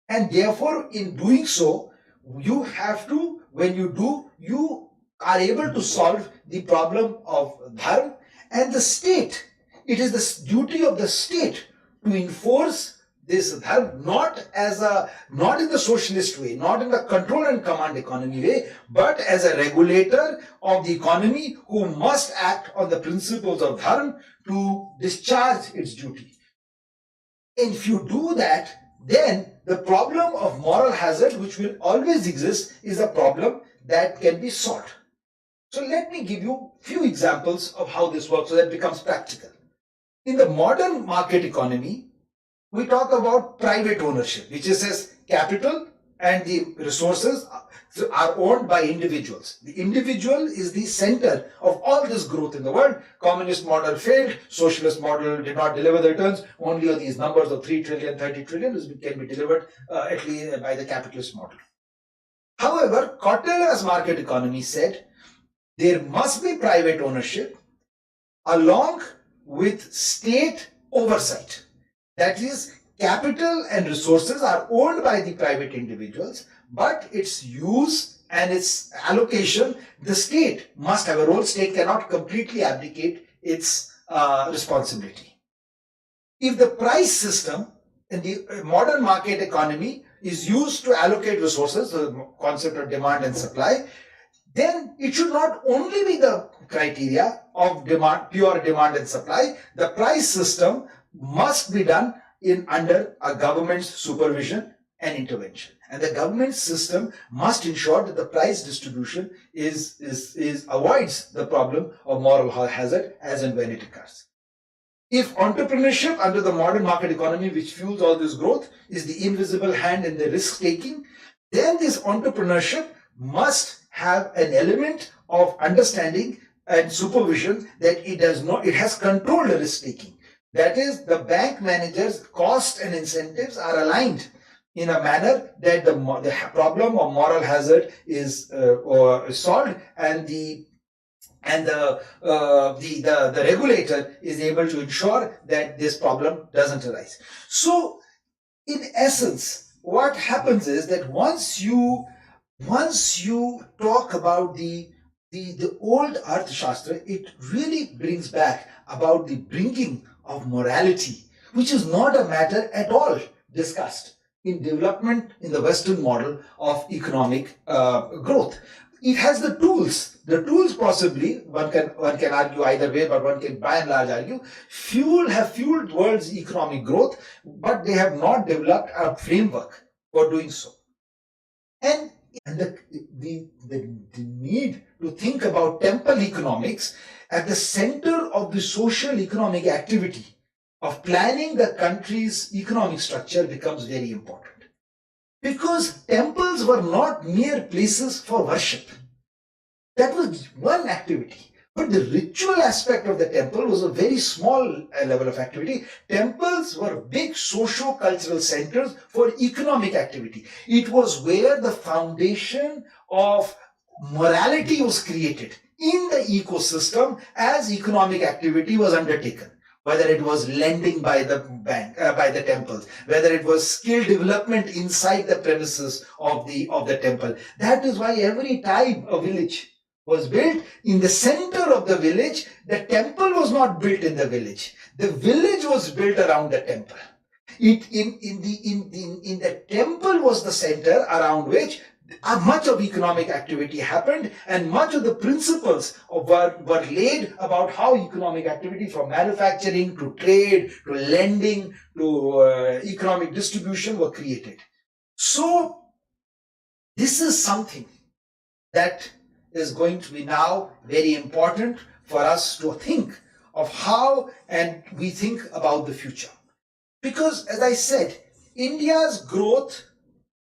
And therefore, in doing so, you have to, when you do, you are able to solve the problem of dharma and the state. It is the duty of the state to enforce this dharma, not in the socialist way, not in the control and command economy way, but as a regulator of the economy who must act on the principles of dharma to discharge its duty. And if you do that, then the problem of moral hazard, which will always exist, is a problem that can be solved. So let me give you a few examples of how this works so that it becomes practical. In the modern market economy, we talk about private ownership, which says capital and the resources are owned by individuals. The individual is the center of all this growth in the world. Communist model failed, socialist model did not deliver the returns. Only on these numbers of 3 trillion, 30 trillion can be delivered at least by the capitalist model. However, Cotter's market economy said there must be private ownership along with state oversight. That is, capital and resources are owned by the private individuals, but its use and its allocation, the state must have a role. State cannot completely abdicate its responsibility. If the price system in the modern market economy is used to allocate resources, the concept of demand and supply, then it should not only be the criteria of demand, pure demand and supply. The price system must be done under a government's supervision and intervention. And the government system must ensure that the price distribution avoids the problem of moral hazard as and when it occurs. If entrepreneurship under the modern market economy, which fuels all this growth, is the invisible hand in the risk taking, then this entrepreneurship must have an element of understanding and supervision that it has controlled the risk taking. That is, the bank managers' cost and incentives are aligned in a manner that the problem of moral hazard is solved, and the regulator is able to ensure that this problem doesn't arise. So, in essence, what happens is that once you talk about the old Arthashastra, it really brings back about the bringing of morality, which is not a matter at all discussed in development in the Western model of economic growth. It has the tools. The tools possibly, one can argue either way, but one can by and large argue, have fueled world's economic growth, but they have not developed a framework for doing so. And the need to think about temple economics at the center of the social economic activity of planning the country's economic structure becomes very important. Because temples were not mere places for worship. That was one activity. But the ritual aspect of the temple was a very small level of activity. Temples were big socio-cultural centers for economic activity. It was where the foundation of morality was created in the ecosystem as economic activity was undertaken. Whether it was lending by the bank, by the temples, whether it was skill development inside the premises of the temple. That is why every time a village was built, in the center of the village, the temple was not built in the village. The village was built around the temple. In the temple was the center around which much of economic activity happened, and much of the principles were laid about how economic activity, from manufacturing to trade to lending to economic distribution, were created. So this is something that is going to be now very important for us to think of how and we think about the future. Because, as I said, India's growth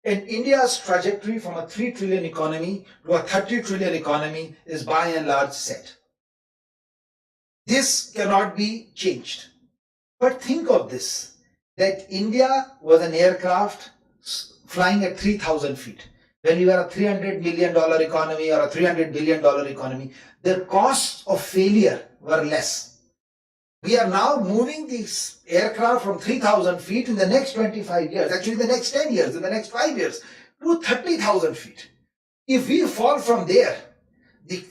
and India's trajectory from a 3 trillion economy to a 30 trillion economy is by and large set. This cannot be changed. But think of this, that India was an aircraft flying at 3,000 feet. When you are a $300 million economy or a $300 billion economy, the costs of failure were less. We are now moving this aircraft from 3,000 feet in the next 25 years, actually the next 10 years, in the next 5 years, to 30,000 feet. If we fall from there, the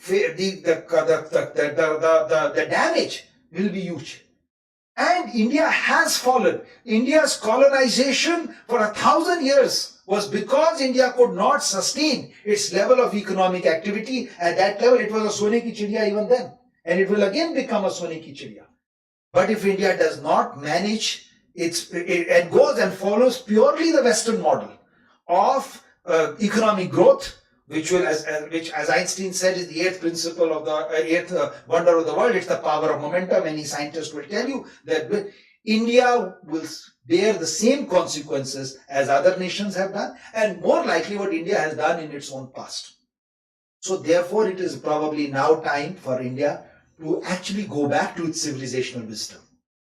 damage will be huge. And India has fallen. India's colonization for 1,000 years was because India could not sustain its level of economic activity. At that level, it was a Sone ki Chidiya even then. And it will again become a Sone ki Chidiya. But if India does not manage and goes and follows purely the Western model of economic growth, which as Einstein said is the eighth principle of the eighth wonder of the world, it's the power of momentum. Any scientist will tell you that India will bear the same consequences as other nations have done, and more likely what India has done in its own past. So therefore, it is probably now time for India to actually go back to its civilizational wisdom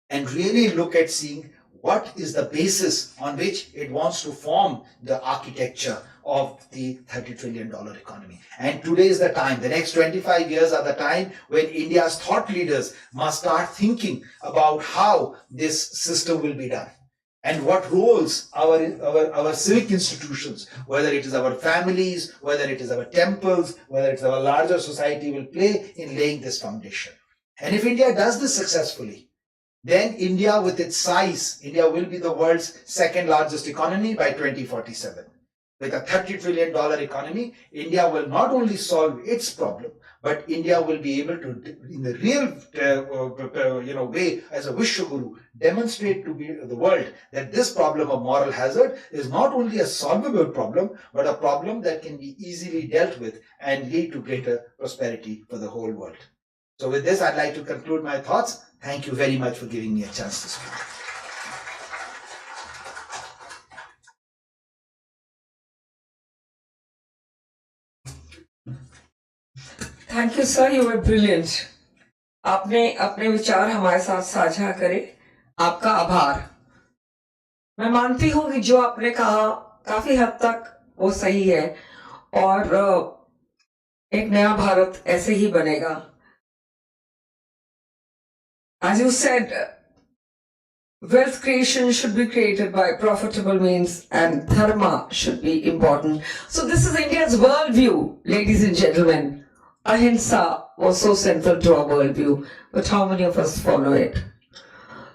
and really look at seeing what is the basis on which it wants to form the architecture of the $30 trillion economy. And today is the time, the next 25 years are the time when India's thought leaders must start thinking about how this system will be done. and what roles our civic institutions, whether it is our families, whether it is our temples, whether it's our larger society, will play in laying this foundation. And if India does this successfully, then India, with its size, India will be the world's second largest economy by 2047. With a $30 trillion economy, India will not only solve its problem, but India will be able to, in the real way, as a Vishwaguru, demonstrate to the world that this problem of moral hazard is not only a solvable problem, but a problem that can be easily dealt with and lead to greater prosperity for the whole world. So with this, I'd like to conclude my thoughts. Thank you very much for giving me a chance to speak. Thank you sir, you were brilliant. आपने अपने विचार हमारे साथ साझा करे, आपका आभार. मैं मानती हूं कि जो आपने कहा काफी हद तक वो सही है और एक नया भारत ऐसे ही बनेगा. As you said, wealth creation should be created by profitable means and dharma should be important. So this is India's worldview, ladies and gentlemen. Ahimsa was so central to our worldview, but how many of us follow it?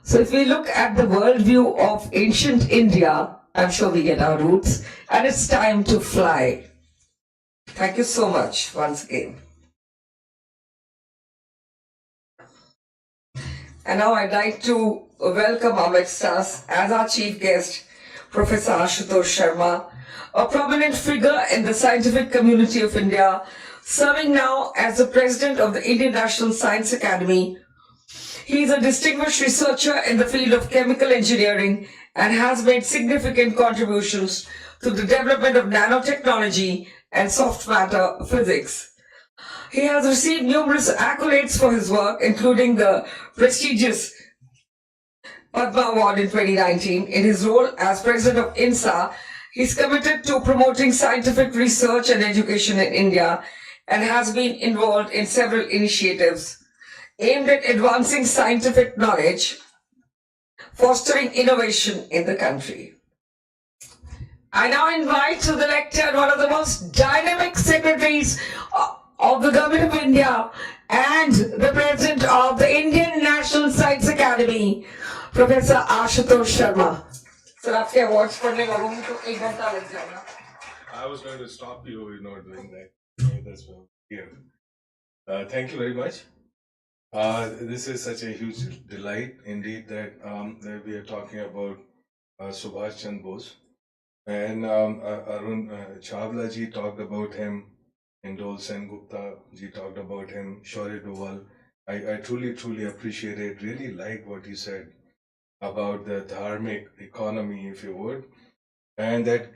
So if we look at the worldview of ancient India, I'm sure we get our roots, and it's time to fly. Thank you so much once again. And now I'd like to welcome amongst us as our chief guest, Professor Ashutosh Sharma, a prominent figure in the scientific community of India, serving now as the president of the Indian National Science Academy. He is a distinguished researcher in the field of chemical engineering and has made significant contributions to the development of nanotechnology and soft matter physics. He has received numerous accolades for his work, including the prestigious Padma Award in 2019. In his role as president of INSA, he is committed to promoting scientific research and education in India and has been involved in several initiatives aimed at advancing scientific knowledge, fostering innovation in the country. I now invite to the lectern one of the most dynamic secretaries of the Government of India and the President of the Indian National Science Academy, Professor Ashutosh Sharma. Sir, आपके awards पढ़ने लगूंगी तो 1 घंटा लग जाएगा. I was going to stop you, doing that. That's well. Here. Thank you very much. This is such a huge delight indeed that we are talking about Subhash Chandra Bose. And Arun Chawla ji talked about him, Indol Sen Gupta ji talked about him, Shaurya Doval. I truly appreciate it, really like what he said about the dharmic economy, if you would. And that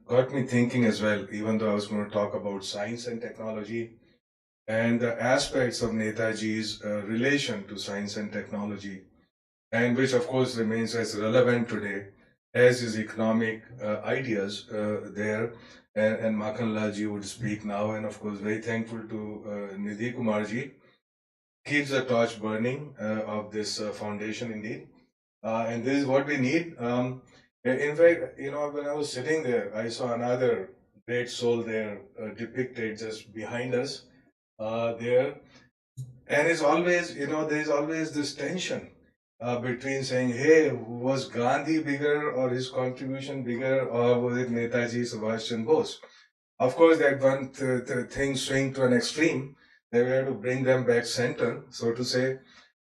got me thinking as well, even though I was going to talk about science and technology and the aspects of Netaji's relation to science and technology, and which of course remains as relevant today as his economic ideas there. And Makhanlal ji would speak now, and of course very thankful to Nidhi Kumar ji, keeps the torch burning of this foundation indeed. And this is what we need. In fact, when I was sitting there, I saw another great soul there depicted just behind us there. And it's always, there's always this tension between saying, hey, was Gandhi bigger or his contribution bigger, or was it Netaji Subhash Chandra Bose? Of course, that one thing swing to an extreme, that we have to bring them back center, so to say.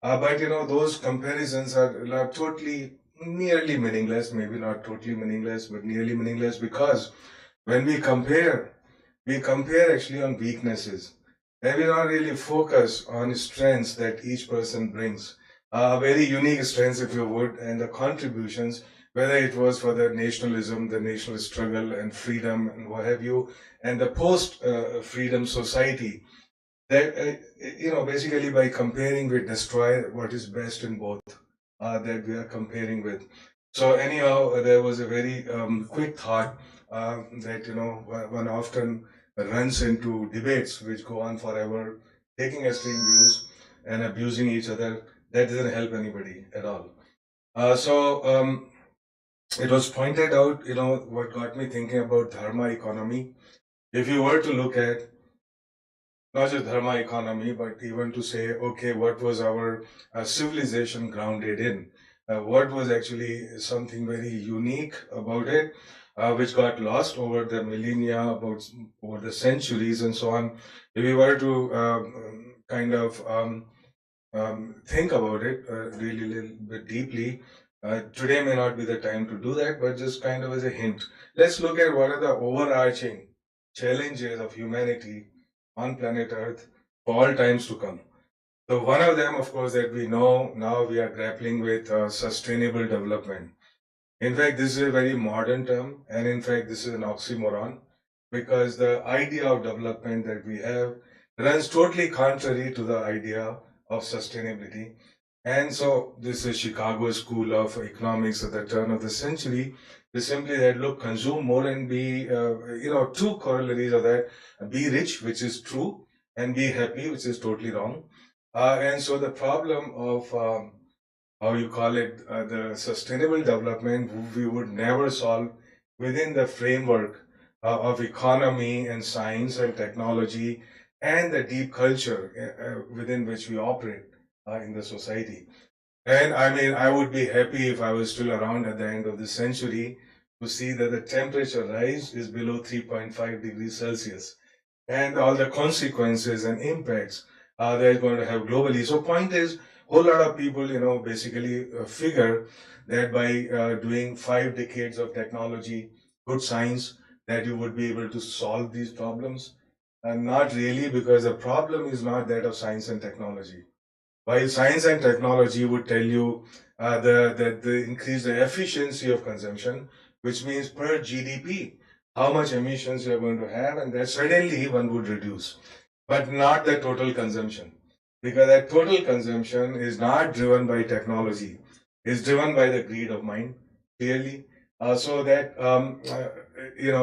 But those comparisons are totally, nearly meaningless, maybe not totally meaningless, but nearly meaningless, because when we compare actually on weaknesses. And we don't really focus on strengths that each person brings. Very unique strengths, if you would, and the contributions, whether it was for the nationalism, the national struggle and freedom and what have you, and the post-freedom society. That, basically by comparing, we destroy what is best in both that we are comparing with. So anyhow, there was a very quick thought that, one often runs into debates which go on forever, taking extreme views and abusing each other. That doesn't help anybody at all. So it was pointed out, what got me thinking about dharma economy. If you were to look at not just dharma economy, but even to say, okay, what was our civilization grounded in? What was actually something very unique about it, which got lost over the millennia, over the centuries, and so on. If we were to kind of think about it really a little bit deeply, today may not be the time to do that, but just kind of as a hint, let's look at what are the overarching challenges of humanity on planet Earth for all times to come. So one of them, of course, that we know now we are grappling with sustainable development. In fact, this is a very modern term, and in fact, this is an oxymoron because the idea of development that we have runs totally contrary to the idea of sustainability. And so, this is Chicago School of Economics at the turn of the century. They simply said, look, consume more and be, two corollaries of that: be rich, which is true, and be happy, which is totally wrong. And so, the problem of how you call it, the sustainable development, we would never solve within the framework of economy and science and technology and the deep culture within which we operate in the society. And I mean, I would be happy if I was still around at the end of the century to see that the temperature rise is below 3.5 degrees Celsius and all the consequences and impacts they're going to have globally. So point is, whole lot of people, basically figure that by doing 5 decades of technology, good science, that you would be able to solve these problems. And not really, because the problem is not that of science and technology. While science and technology would tell you the increase the efficiency of consumption, which means per GDP, how much emissions you're going to have, and that suddenly one would reduce, but not the total consumption, because that total consumption is not driven by technology, it's driven by the greed of mind, clearly. So that,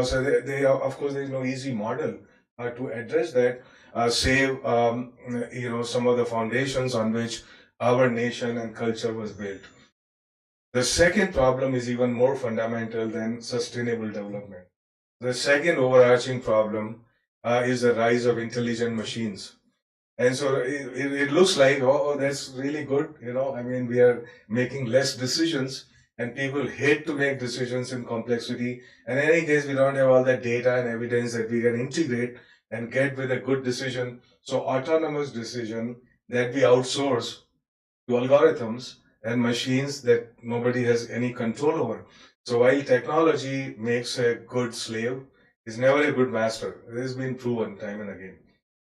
so they of course, there's no easy model to address that, save, some of the foundations on which our nation and culture was built. The second problem is even more fundamental than sustainable development. The second overarching problem is the rise of intelligent machines. And so it looks like, that's really good. I mean, we are making less decisions and people hate to make decisions in complexity. And in any case, we don't have all that data and evidence that we can integrate and get with a good decision. So autonomous decision that we outsource to algorithms and machines that nobody has any control over. So while technology makes a good slave, it's never a good master. This has been proven time and again.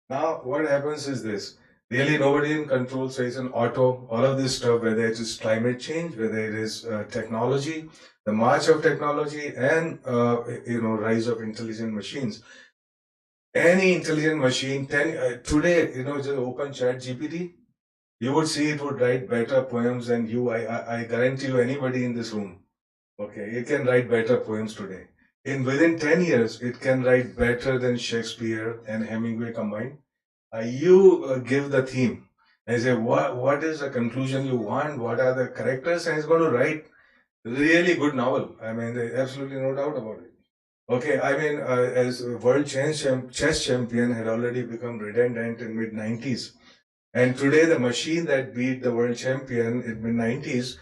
Now, what happens is this. Really, nobody in control, so it's an auto, all of this stuff, whether it is climate change, whether it is technology, the march of technology, and, rise of intelligent machines. Any intelligent machine, today, just open chat GPT, you would see it would write better poems than you. I guarantee you, anybody in this room, okay, it can write better poems today. Within 10 years, it can write better than Shakespeare and Hemingway combined. You give the theme and say, what is the conclusion you want? What are the characters? And it's going to write really good novel. I mean, there's absolutely no doubt about it. Okay, I mean, as a world chess champion had already become redundant in mid-90s. And today, the machine that beat the world champion in mid-90s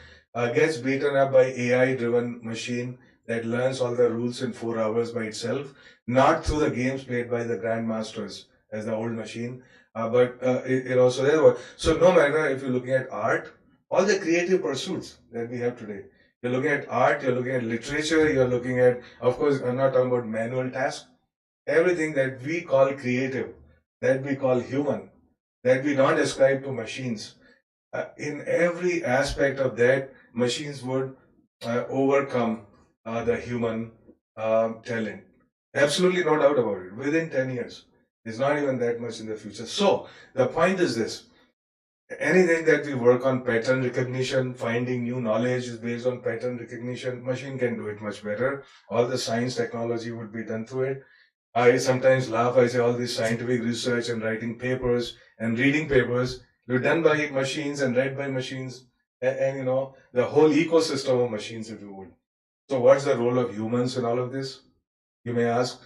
gets beaten up by AI-driven machine that learns all the rules in 4 hours by itself, not through the games played by the grandmasters as the old machine, but so no matter if you're looking at art, all the creative pursuits that we have today, you're looking at art, you're looking at literature, you're looking at, of course, I'm not talking about manual tasks, everything that we call creative, that we call human, that we don't ascribe to machines. In every aspect of that, machines would overcome the human talent. Absolutely no doubt about it. Within 10 years. It's not even that much in the future. So, the point is this. Anything that we work on pattern recognition, finding new knowledge is based on pattern recognition. Machine can do it much better. All the science technology would be done through it. I sometimes laugh. I say all this scientific research and writing papers and reading papers were done by machines and read by machines, and the whole ecosystem of machines, if you would. So what's the role of humans in all of this? You may ask,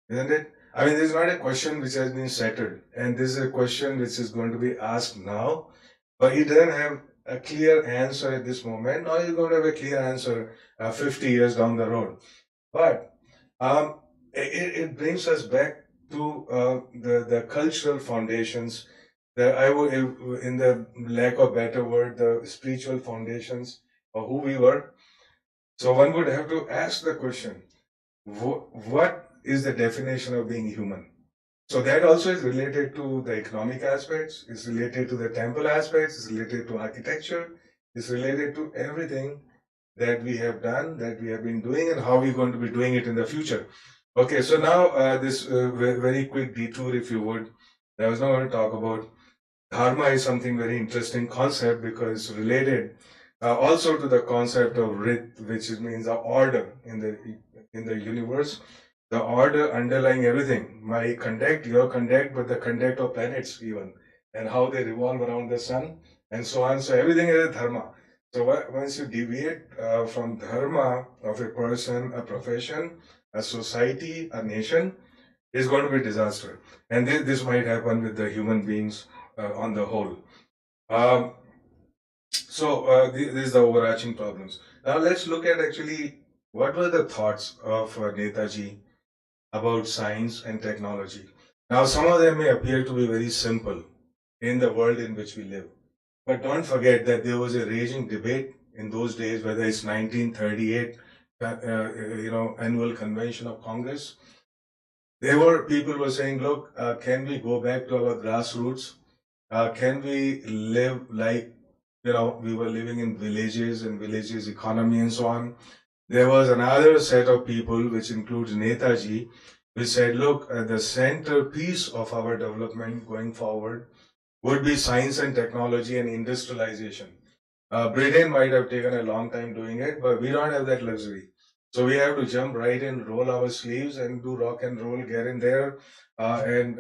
isn't it? I mean, this is not a question which has been settled, and this is a question which is going to be asked now, but it doesn't have a clear answer at this moment, nor is it going to have a clear answer 50 years down the road. But it brings us back to the cultural foundations, I would, in the lack of better word, the spiritual foundations of who we were. So one would have to ask the question, what is the definition of being human? So that also is related to the economic aspects, it's related to the temple aspects, it's related to architecture, it's related to everything that we have done, that we have been doing, and how we're going to be doing it in the future. Okay, so now this very quick detour, if you would. I was not going to talk about dharma is something very interesting concept because it's related also to the concept of rit, which means the order in the universe, the order underlying everything. My conduct, your conduct, but the conduct of planets even, and how they revolve around the sun, and so on. So everything is a dharma. So once you deviate from dharma of a person, a profession, a society, a nation, is going to be disaster. And this might happen with the human beings on the whole. Um, this is the overarching problems. Now let's look at actually what were the thoughts of Netaji about science and technology. Now some of them may appear to be very simple in the world in which we live. But don't forget that there was a raging debate in those days, whether it's 1938, annual convention of Congress. There were people were saying, look, can we go back to our grassroots? Can we live like, we were living in villages and villages economy and so on? There was another set of people, which includes Netaji, which said, look, the centerpiece of our development going forward would be science and technology and industrialization. Britain might have taken a long time doing it, but we don't have that luxury. So we have to jump right in, roll our sleeves, and do rock and roll, get in there, and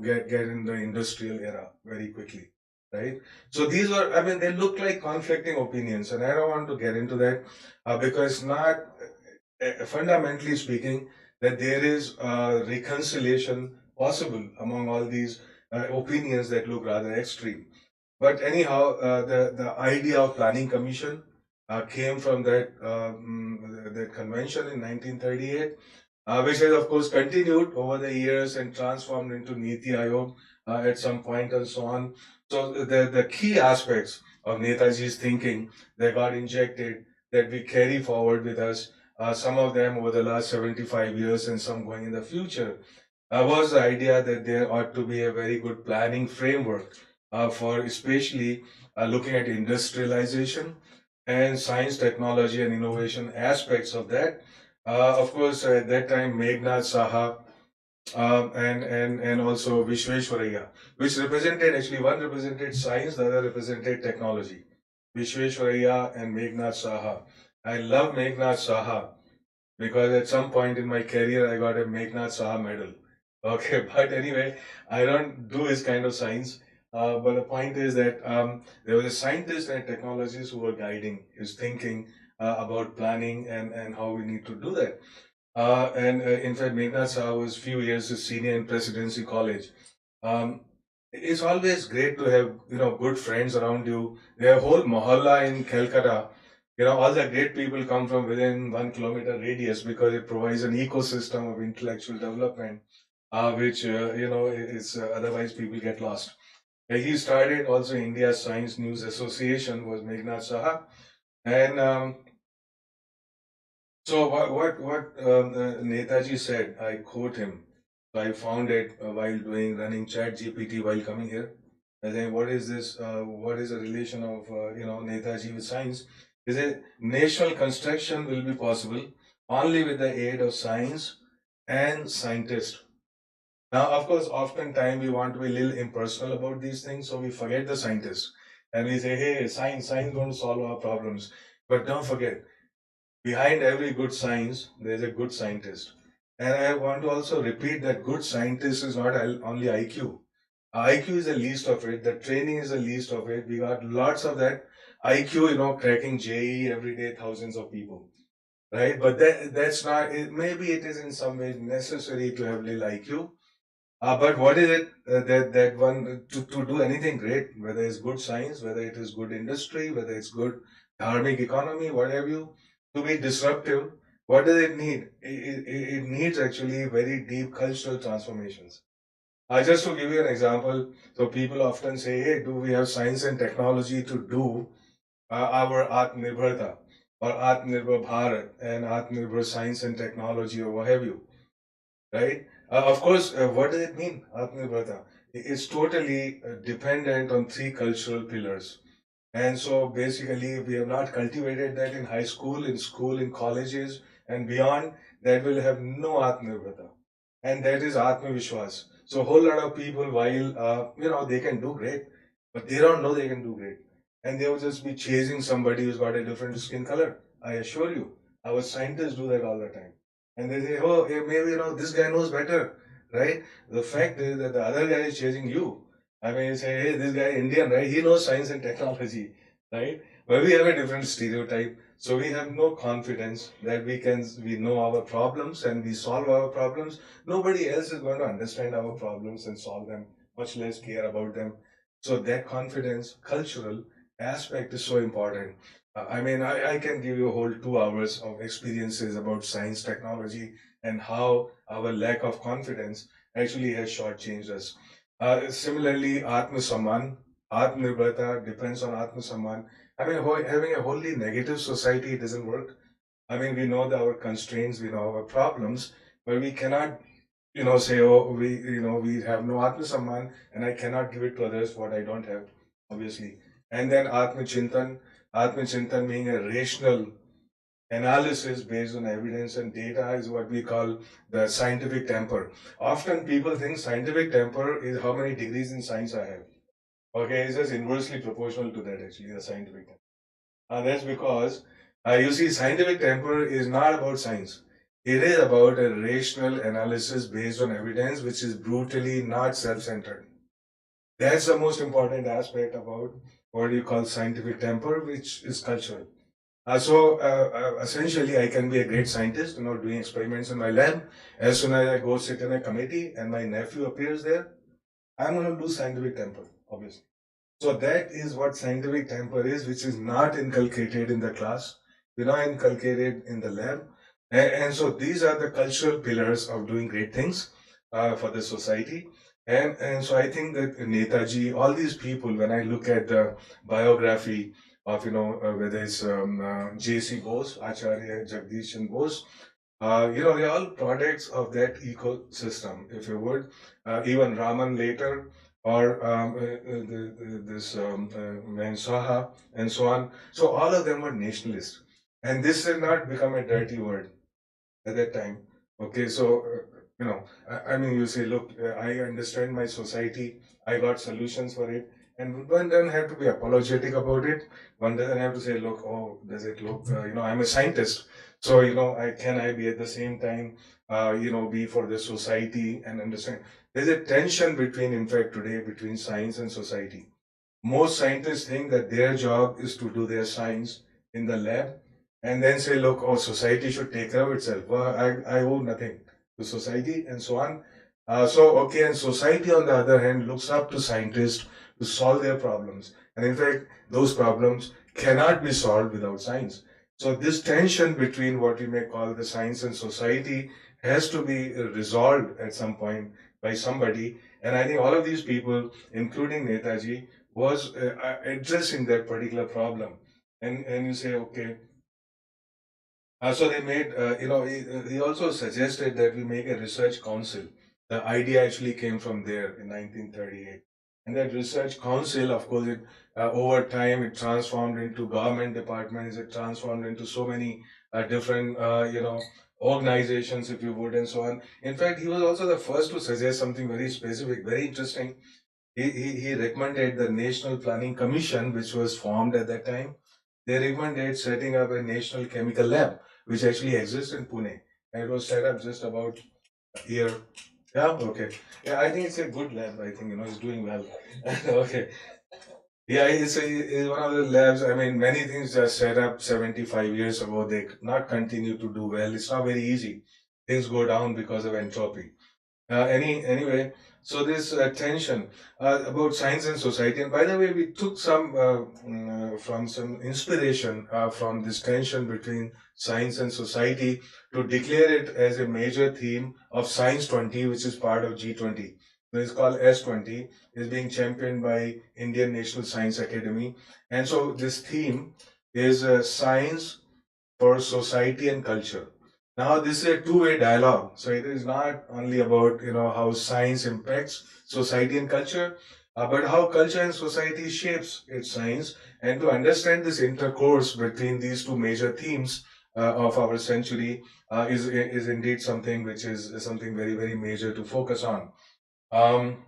get in the industrial era very quickly, right? So these were, I mean, they look like conflicting opinions, and I don't want to get into that because not fundamentally speaking that there is reconciliation possible among all these opinions that look rather extreme. But anyhow, the idea of planning commission came from that convention in 1938, which has of course continued over the years and transformed into Niti Aayog at some point and so on. So the key aspects of Netaji's thinking that got injected, that we carry forward with us, some of them over the last 75 years and some going in the future, was the idea that there ought to be a very good planning framework for especially looking at industrialization and science, technology, and innovation aspects of that. Of course, at that time, Meghnad Saha and also Vishweshwaraya, which represented actually one represented science, the other represented technology. Vishweshwaraya and Meghnad Saha. I love Meghnad Saha because at some point in my career I got a Meghnad Saha medal. Okay, but anyway, I don't do his kind of science. But the point is that there was a scientist and technologists who were guiding his thinking about planning and how we need to do that. In fact, Meghnad Saha was few years his senior in Presidency College. It's always great to have good friends around you. Their whole mohalla in Calcutta, all the great people come from within 1 kilometer radius because it provides an ecosystem of intellectual development, which is otherwise people get lost. He started also India Science News Association was Meghnad Saha, and so what Netaji said, I quote him. So I found it while running Chat GPT while coming here. I think what is this? What is the relation of Netaji with science? He said national construction will be possible only with the aid of science and scientists. Now, of course, oftentimes we want to be a little impersonal about these things, so we forget the scientists and we say, hey, science going to solve our problems. But don't forget, behind every good science, there's a good scientist. And I want to also repeat that good scientist is not only IQ. IQ is the least of it. The training is the least of it. We got lots of that IQ, cracking JEE every day, thousands of people. right? But that's not. Maybe it is in some way necessary to have little IQ. But what is it that one to do anything great, whether it's good science, whether it is good industry, whether it's good dharmic economy, what have you, to be disruptive, what does it need? It needs actually very deep cultural transformations. Just to give you an example, so people often say, hey, do we have science and technology to do our Atmanirbharta or Atmanirbhar Bharat and Atmanirbhar science and technology or what have you, right? Of course, what does it mean, Atmanirbharta? It's totally dependent on three cultural pillars. And so basically, we have not cultivated that in high school, in colleges, and beyond, that will have no Atmanirbharta. And that is Atmavishwas. So a whole lot of people, while, they can do great, but they don't know they can do great. And they will just be chasing somebody who's got a different skin color. I assure you, our scientists do that all the time. And they say, oh, maybe, this guy knows better, right? The fact is that the other guy is chasing you. I mean, you say, hey, this guy Indian, right? He knows science and technology, right? But we have a different stereotype. So we have no confidence that we know our problems and we solve our problems. Nobody else is going to understand our problems and solve them, much less care about them. So that confidence, cultural aspect is so important. I can give you a whole 2 hours of experiences about science, technology, and how our lack of confidence actually has shortchanged us. Similarly, Atma Samman, Atmanirbharta depends on Atma Samman. Having a wholly negative society doesn't work. We know that our constraints, we know our problems, but we cannot, say, oh, we have no Atma Samman and I cannot give it to others what I don't have, obviously. And then Atma Chintan being a rational analysis based on evidence and data is what we call the scientific temper. Often people think scientific temper is how many degrees in science I have. Okay, it's just inversely proportional to that actually, the scientific temper. That's because you see, scientific temper is not about science. It is about a rational analysis based on evidence, which is brutally not self-centered. That's the most important aspect about what you call scientific temper, which is cultural. Essentially, I can be a great scientist, doing experiments in my lab. As soon as I go sit in a committee and my nephew appears there, I'm going to lose scientific temper, obviously. So that is what scientific temper is, which is not inculcated in the class, not inculcated in the lab. And so these are the cultural pillars of doing great things for the society. And so I think that Netaji, all these people, when I look at the biography of, whether it's J.C. Bose, Acharya Jagdish and Bose, they're all products of that ecosystem, if you would. Even Raman later, or this man Saha, and so on. So all of them were nationalists. And this had not become a dirty word at that time. Okay, so, you say, look, I understand my society, I got solutions for it. And one doesn't have to be apologetic about it. One doesn't have to say, look, oh, does it look, I'm a scientist. So, I be at the same time, be for the society and understand. There's a tension between, in fact, today, between science and society. Most scientists think that their job is to do their science in the lab and then say, look, oh, society should take care of itself. Well, I owe nothing to society and so on. And society, on the other hand, looks up to scientists to solve their problems. And in fact, those problems cannot be solved without science. So this tension between what we may call the science and society has to be resolved at some point by somebody. And I think all of these people, including Netaji, was addressing that particular problem. And you say, okay, so they made, he also suggested that we make a research council. The idea actually came from there in 1938. And that research council, of course, over time, it transformed into government departments, it transformed into so many different, organizations, if you would, and so on. In fact, he was also the first to suggest something very specific, very interesting. He recommended the National Planning Commission, which was formed at that time. They recommended setting up a national chemical lab, which actually exists in Pune. And it was set up just about here. Yeah, okay. Yeah, I think it's a good lab. I think, it's doing well. Okay. Yeah, it's one of the labs. I mean, many things are set up 75 years ago. They could not continue to do well. It's not very easy. Things go down because of entropy. Anyway, so this tension about science and society, and by the way, we took some from some inspiration from this tension between science and society to declare it as a major theme of Science 20, which is part of G20. So it's called S20, is being championed by Indian National Science Academy, and so this theme is science for society and culture. Now, this is a two-way dialogue. So it is not only about how science impacts society and culture, but how culture and society shapes its science. And to understand this intercourse between these two major themes of our century is indeed something which is something very very major to focus on. Um,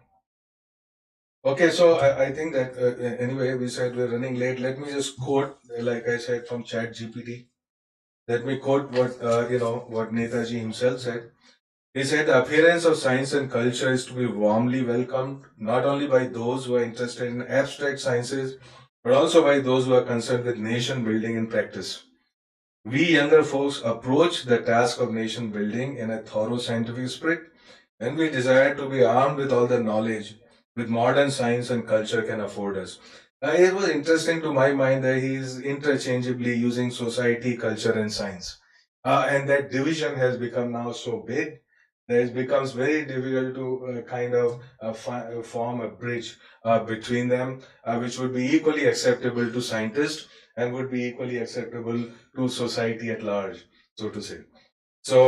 okay, so I think that anyway we said we're running late. Let me just quote, like I said, from Chat GPT. Let me quote what what Netaji himself said. He said, "The appearance of science and culture is to be warmly welcomed, not only by those who are interested in abstract sciences, but also by those who are concerned with nation building in practice. We younger folks approach the task of nation building in a thorough scientific spirit, and we desire to be armed with all the knowledge with modern science and culture can afford us." It was interesting to my mind that he is interchangeably using society, culture, and science. And that division has become now so big that it becomes very difficult to form a bridge between them, which would be equally acceptable to scientists and would be equally acceptable to society at large, so to say. So,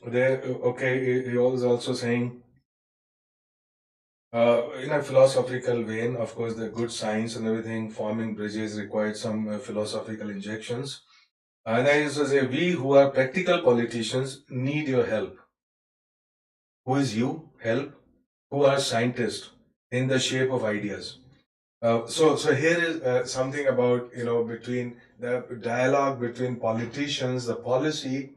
he was also saying, in a philosophical vein, of course, the good science and everything, forming bridges required some philosophical injections. And I used to say, we who are practical politicians need your help. Who is you? Help. Who are scientists in the shape of ideas. So here is something about, between the dialogue between politicians, the policy,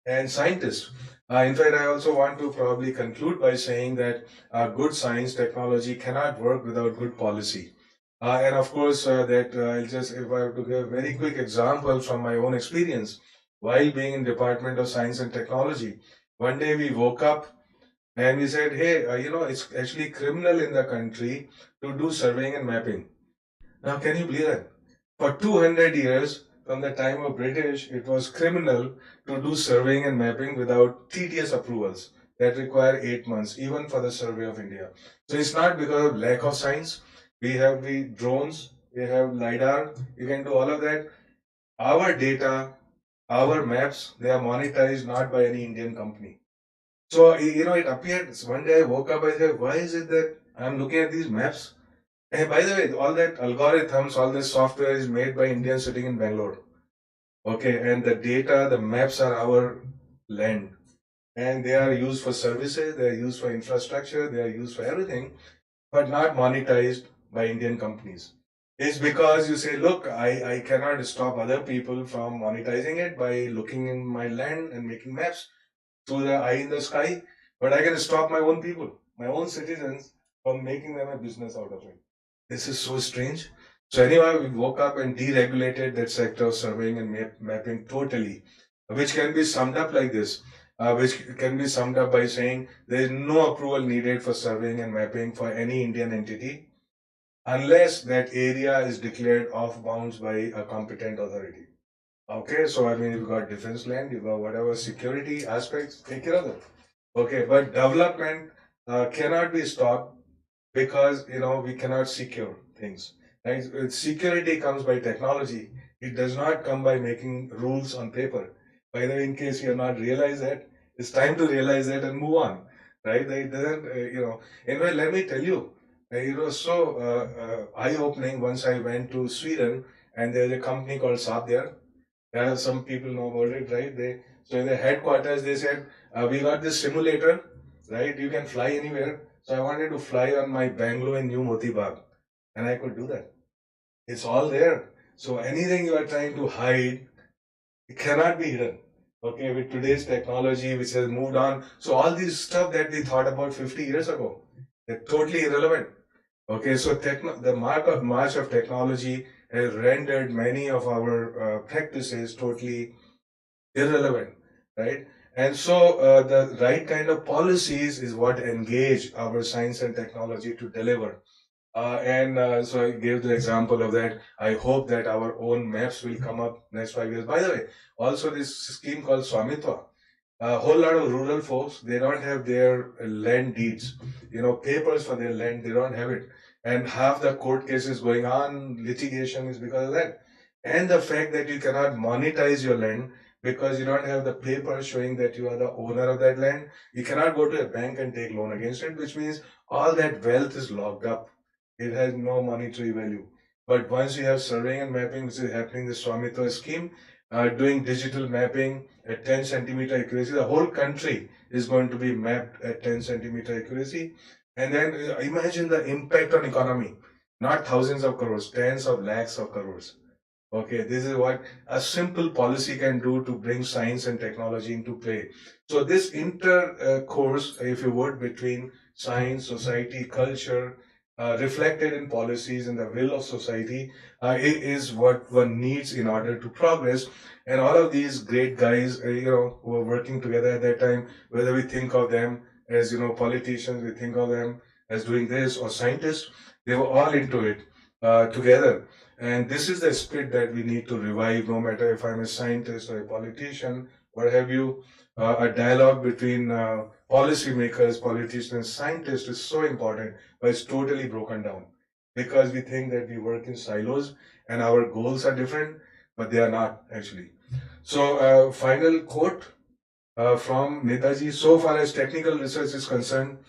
and scientists. In fact, I also want to probably conclude by saying that good science technology cannot work without good policy. And of course, I'll just, if I have to give a very quick example from my own experience, while being in Department of Science and Technology, one day we woke up and we said, hey, it's actually criminal in the country to do surveying and mapping. Now, can you believe that? For 200 years, from the time of British, it was criminal to do surveying and mapping without tedious approvals that require 8 months, even for the Survey of India. So it's not because of lack of science. We have the drones, we have LiDAR, you can do all of that. Our data, our maps, they are monetized not by any Indian company. So, it appeared one day I woke up, I said, why is it that I'm looking at these maps? And by the way, all that algorithms, all this software is made by Indians sitting in Bangalore. Okay, and the data, the maps are our land. And they are used for services, they are used for infrastructure, they are used for everything, but not monetized by Indian companies. It's because you say, look, I cannot stop other people from monetizing it by looking in my land and making maps through the eye in the sky, but I can stop my own people, my own citizens, from making them a business out of it. This is so strange. So anyway, we woke up and deregulated that sector of surveying and mapping totally, which can be summed up like this, which can be summed up by saying there is no approval needed for surveying and mapping for any Indian entity unless that area is declared off bounds by a competent authority. Okay, so I mean, you've got defense land, you've got whatever security aspects, take care of them. Okay, but development cannot be stopped because we cannot secure things. Right? Security comes by technology. It does not come by making rules on paper. By the way, in case you have not realized that, it's time to realize that and move on. Right? It doesn't, Anyway, let me tell you, it was so eye-opening once I went to Sweden and there's a company called Saab there. Some people know about it, right? So in the headquarters, they said, we got this simulator, right? You can fly anywhere. So I wanted to fly on my Bangalore and New Moti Bagh, and I could do that. It's all there. So anything you are trying to hide, it cannot be hidden. Okay, with today's technology, which has moved on. So all these stuff that we thought about 50 years ago, they're totally irrelevant. Okay, so the march of technology has rendered many of our practices totally irrelevant, right? And so the right kind of policies is what engage our science and technology to deliver. So I gave the example of that. I hope that our own maps will come up next 5 years. By the way, also this scheme called Swamitwa. A whole lot of rural folks, they don't have their land deeds, papers for their land, they don't have it. And half the court cases going on, litigation is because of that. And the fact that you cannot monetize your land because you don't have the paper showing that you are the owner of that land. You cannot go to a bank and take loan against it, which means all that wealth is locked up. It has no monetary value. But once you have surveying and mapping, which is happening, the Swamitwa scheme, doing digital mapping at 10 centimeter accuracy, the whole country is going to be mapped at 10 centimeter accuracy. And then imagine the impact on economy, not thousands of crores, tens of lakhs of crores. Okay, this is what a simple policy can do to bring science and technology into play. So this intercourse, if you would, between science, society, culture, reflected in policies and the will of society, is what one needs in order to progress. And all of these great guys, who were working together at that time, whether we think of them as, politicians, we think of them as doing this, or scientists, they were all into it together. And this is the spirit that we need to revive, no matter if I'm a scientist or a politician, what have you. A dialogue between policymakers, politicians, scientists is so important, but it's totally broken down because we think that we work in silos and our goals are different, but they are not actually. So, final quote from Netaji: so far as technical research is concerned,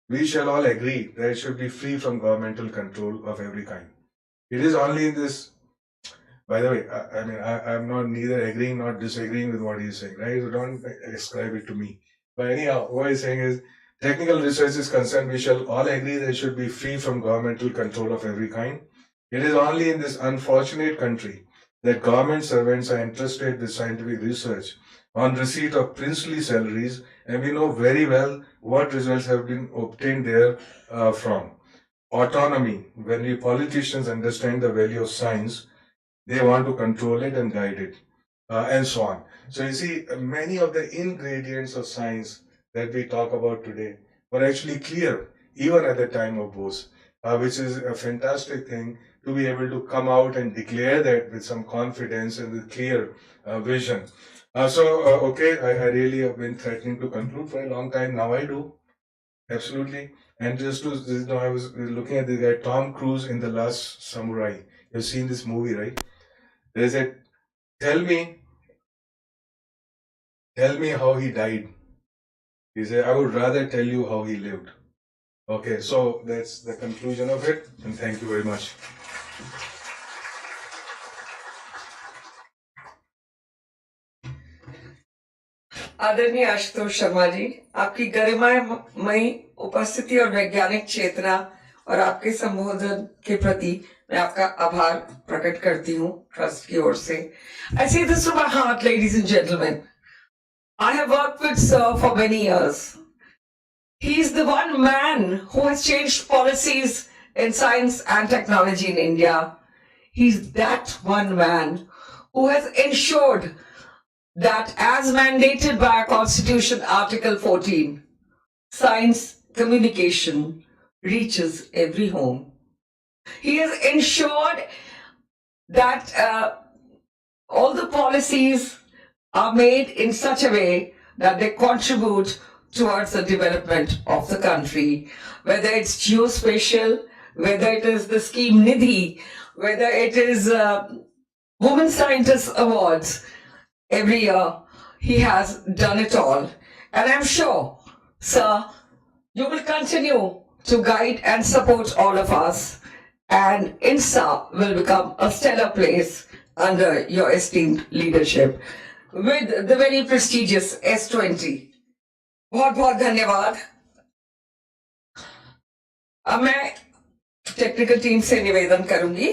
we shall all agree that it should be free from governmental control of every kind. It is only in this, by the way, I'm not neither agreeing nor disagreeing with what he's saying, right? So don't ascribe it to me. But anyhow, what he's saying is, technical research is concerned, we shall all agree that it should be free from governmental control of every kind. It is only in this unfortunate country that government servants are entrusted with scientific research on receipt of princely salaries, and we know very well what results have been obtained there from. Autonomy, when we politicians understand the value of science, they want to control it and guide it, and so on. So you see, many of the ingredients of science that we talk about today were actually clear even at the time of Bose, which is a fantastic thing to be able to come out and declare that with some confidence and with clear vision. Okay, I really have been threatening to conclude for a long time. Now I do. Absolutely. And I was looking at the guy, Tom Cruise in The Last Samurai. You've seen this movie, right? There's a, tell me how he died. He said, I would rather tell you how he lived. Okay, so that's the conclusion of it. And thank you very much. आदरणीय आशुतोष शर्मा जी, आपकी गरिमामयी उपस्थिति और वैज्ञानिक चेतना और आपके संबोधन के प्रति मैं आपका आभार प्रकट करती हूँ ट्रस्ट की ओर से. I say this from my heart, ladies and gentlemen. I have worked with Sir for many years. He is the one man who has changed policies in science and technology in India. He's that one man who has ensured that, as mandated by our Constitution, Article 14, science communication reaches every home. He has ensured that all the policies are made in such a way that they contribute towards the development of the country, whether it's geospatial, whether it is the scheme Nidhi, whether it is Women Scientists Awards. Every year, he has done it all. And I'm sure, sir, you will continue to guide and support all of us. And INSA will become a stellar place under your esteemed leadership with the very prestigious S20. बहुत बहुत धन्यवाद. अब मैं technical team से निवेदन करूंगी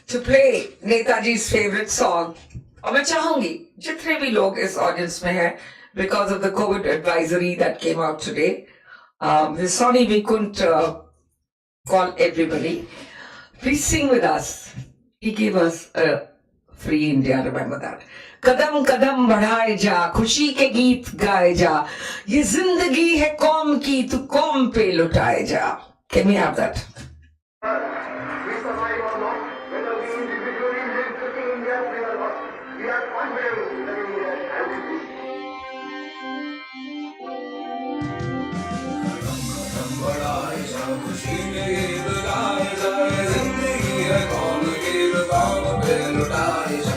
to play Netaji's favorite song. और मैं चाहूंगी जितने भी लोग इस ऑडियंस में हैं, because of the COVID advisory that came out today, we're sorry we couldn't call everybody. Please sing with us. He gave us a free India, remember that. कदम कदम बढ़ाए जा, खुशी के गीत गाए जा, ये जिंदगी है कौम की, तू कौम पे लुटाए जा. Can we have that? We survive or not, whether we individually live sitting in India free or not, we are confident that India has it. खुशी के गीत गाए जाए, जिंदगी है कौम की, कौम पे लुटाए जा.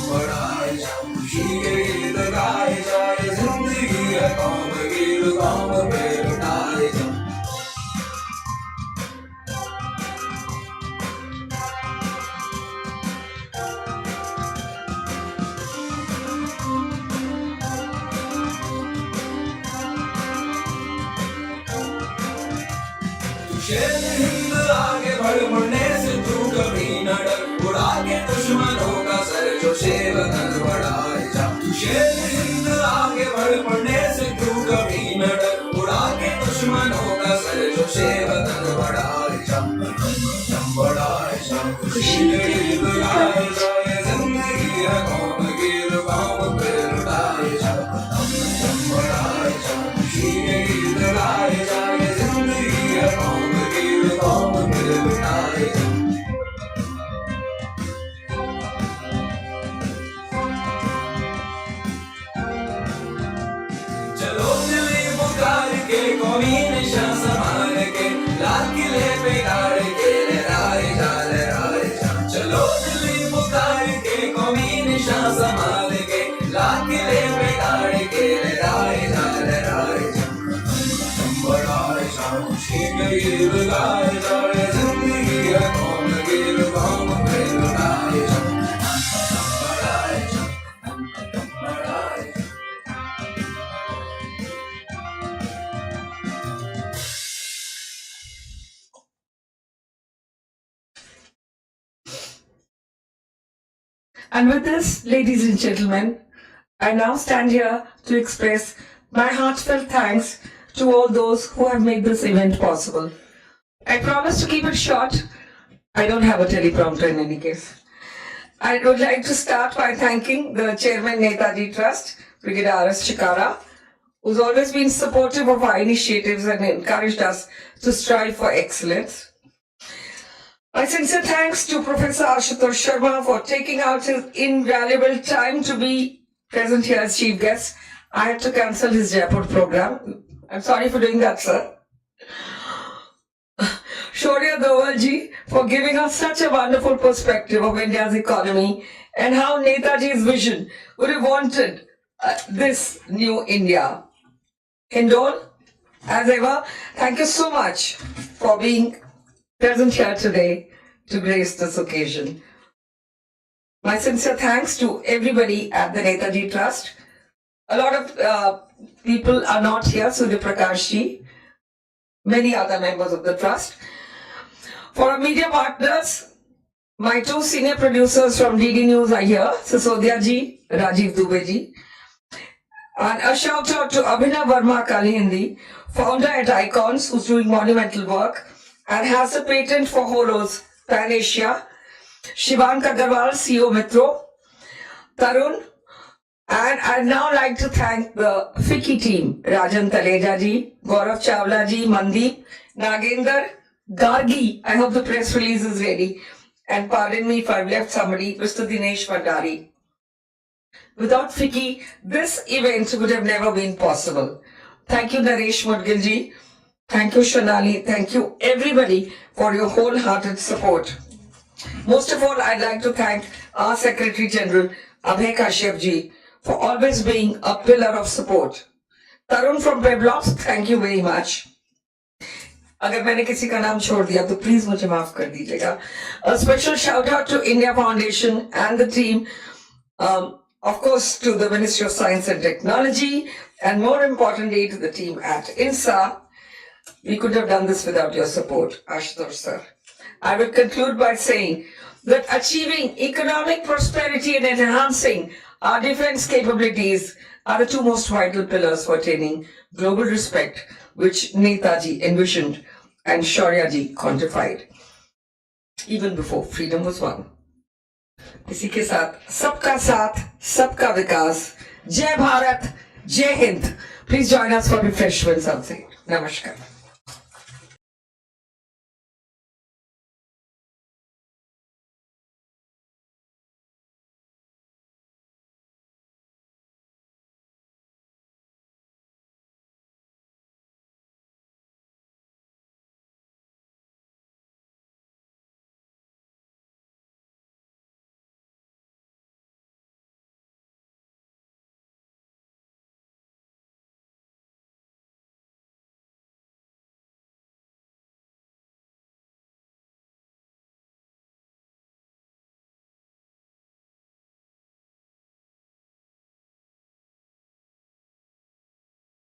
बढ़ाए जा, खुशी के गीत गाए जाए, जिंदगी है कौम की, कौम पे लुटाए जा. शेर हिंद आगे बढ़ने से तू कभी न डर, उड़ा के दुश्मनों का सर जो शेवतन बढ़ाए जा. तू शेर हिंद आगे बढ़ने से तू कभी न डर, उड़ा के दुश्मनों का सर जो शेवतन बढ़ाए जा. बढ़ाए जा, खुशी के गीत गाए जाए, जिंदगी है कौम की, कौम पे लुटाए जा. बढ़ाए जा, खुशी के गीत गाए जाए, जिंदगी है कौम चलो दिल्ली पुकार के, कौमी निशान संभाल के, लाल किले पे गाड़ के लहराए जा, लहराए जा. चलो दिल्ली पुकार के, कौमी निशान संभाल के, लाल किले पे गाड़ के लहराए जा, लहराए जा. बढ़ाए जा, खुशी के गीत गाए जाए, जिंदगी है कौम की, कौम पे लुटाए जा. बढ़ाए जा, बढ़ाए जा. And with this, ladies and gentlemen, I now stand here to express my heartfelt thanks to all those who have made this event possible. I promise to keep it short. I don't have a teleprompter in any case. I would like to start by thanking the Chairman Netaji Trust, Brigadier R.S. Chikara, who's always been supportive of our initiatives and encouraged us to strive for excellence. My sincere thanks to Professor Ashutosh Sharma for taking out his invaluable time to be present here as chief guest. I had to cancel his Jaipur program. I'm sorry for doing that, sir. Shaurya Dowalji for giving us such a wonderful perspective of India's economy and how Netaji's vision would have wanted this new India. Hindol, as ever, thank you so much for being present here today to grace this occasion. My sincere thanks to everybody at the Netaji Trust. A lot of people are not here, Surya Prakash ji, many other members of the trust. For our media partners, my two senior producers from DD News are here, Sisodia ji, Rajiv Dubey ji. And a shout out to Abhinav Verma Kalihindi, founder at Icons, who's doing monumental work and has a patent for Holos Pan Asia. Shivank Agarwal, CEO Metro. Tarun. And I'd now like to thank the FICCI team, Rajan Taleja ji, Gaurav Chawla ji, Mandeep, Nagender, Gargi, I hope the press release is ready, and pardon me if I've left somebody, Mr. Dinesh Vandari. Without FICCI, this event would have never been possible. Thank you, Naresh Mudgil ji. Thank you, Shonali. Thank you, everybody, for your wholehearted support. Most of all, I'd like to thank our Secretary General, Abhay Kashyap ji, for always being a pillar of support. Tarun from Pebblocks, thank you very much. अगर मैंने किसी का नाम छोड़ दिया तो please मुझे माफ कर दीजिएगा. A special shout out to India Foundation and the team, of course to the Ministry of Science and Technology, and more importantly to the team at INSA. We could have done this without your support, Ashutosh sir. I will conclude by saying that achieving economic prosperity and enhancing our defense capabilities are the two most vital pillars for attaining global respect, which Netaji envisioned and Shaurya ji quantified even before freedom was won. इसी के साथ सबका विकास, जय भारत, जय Hind. Please join us for refreshments outside. Namaskar.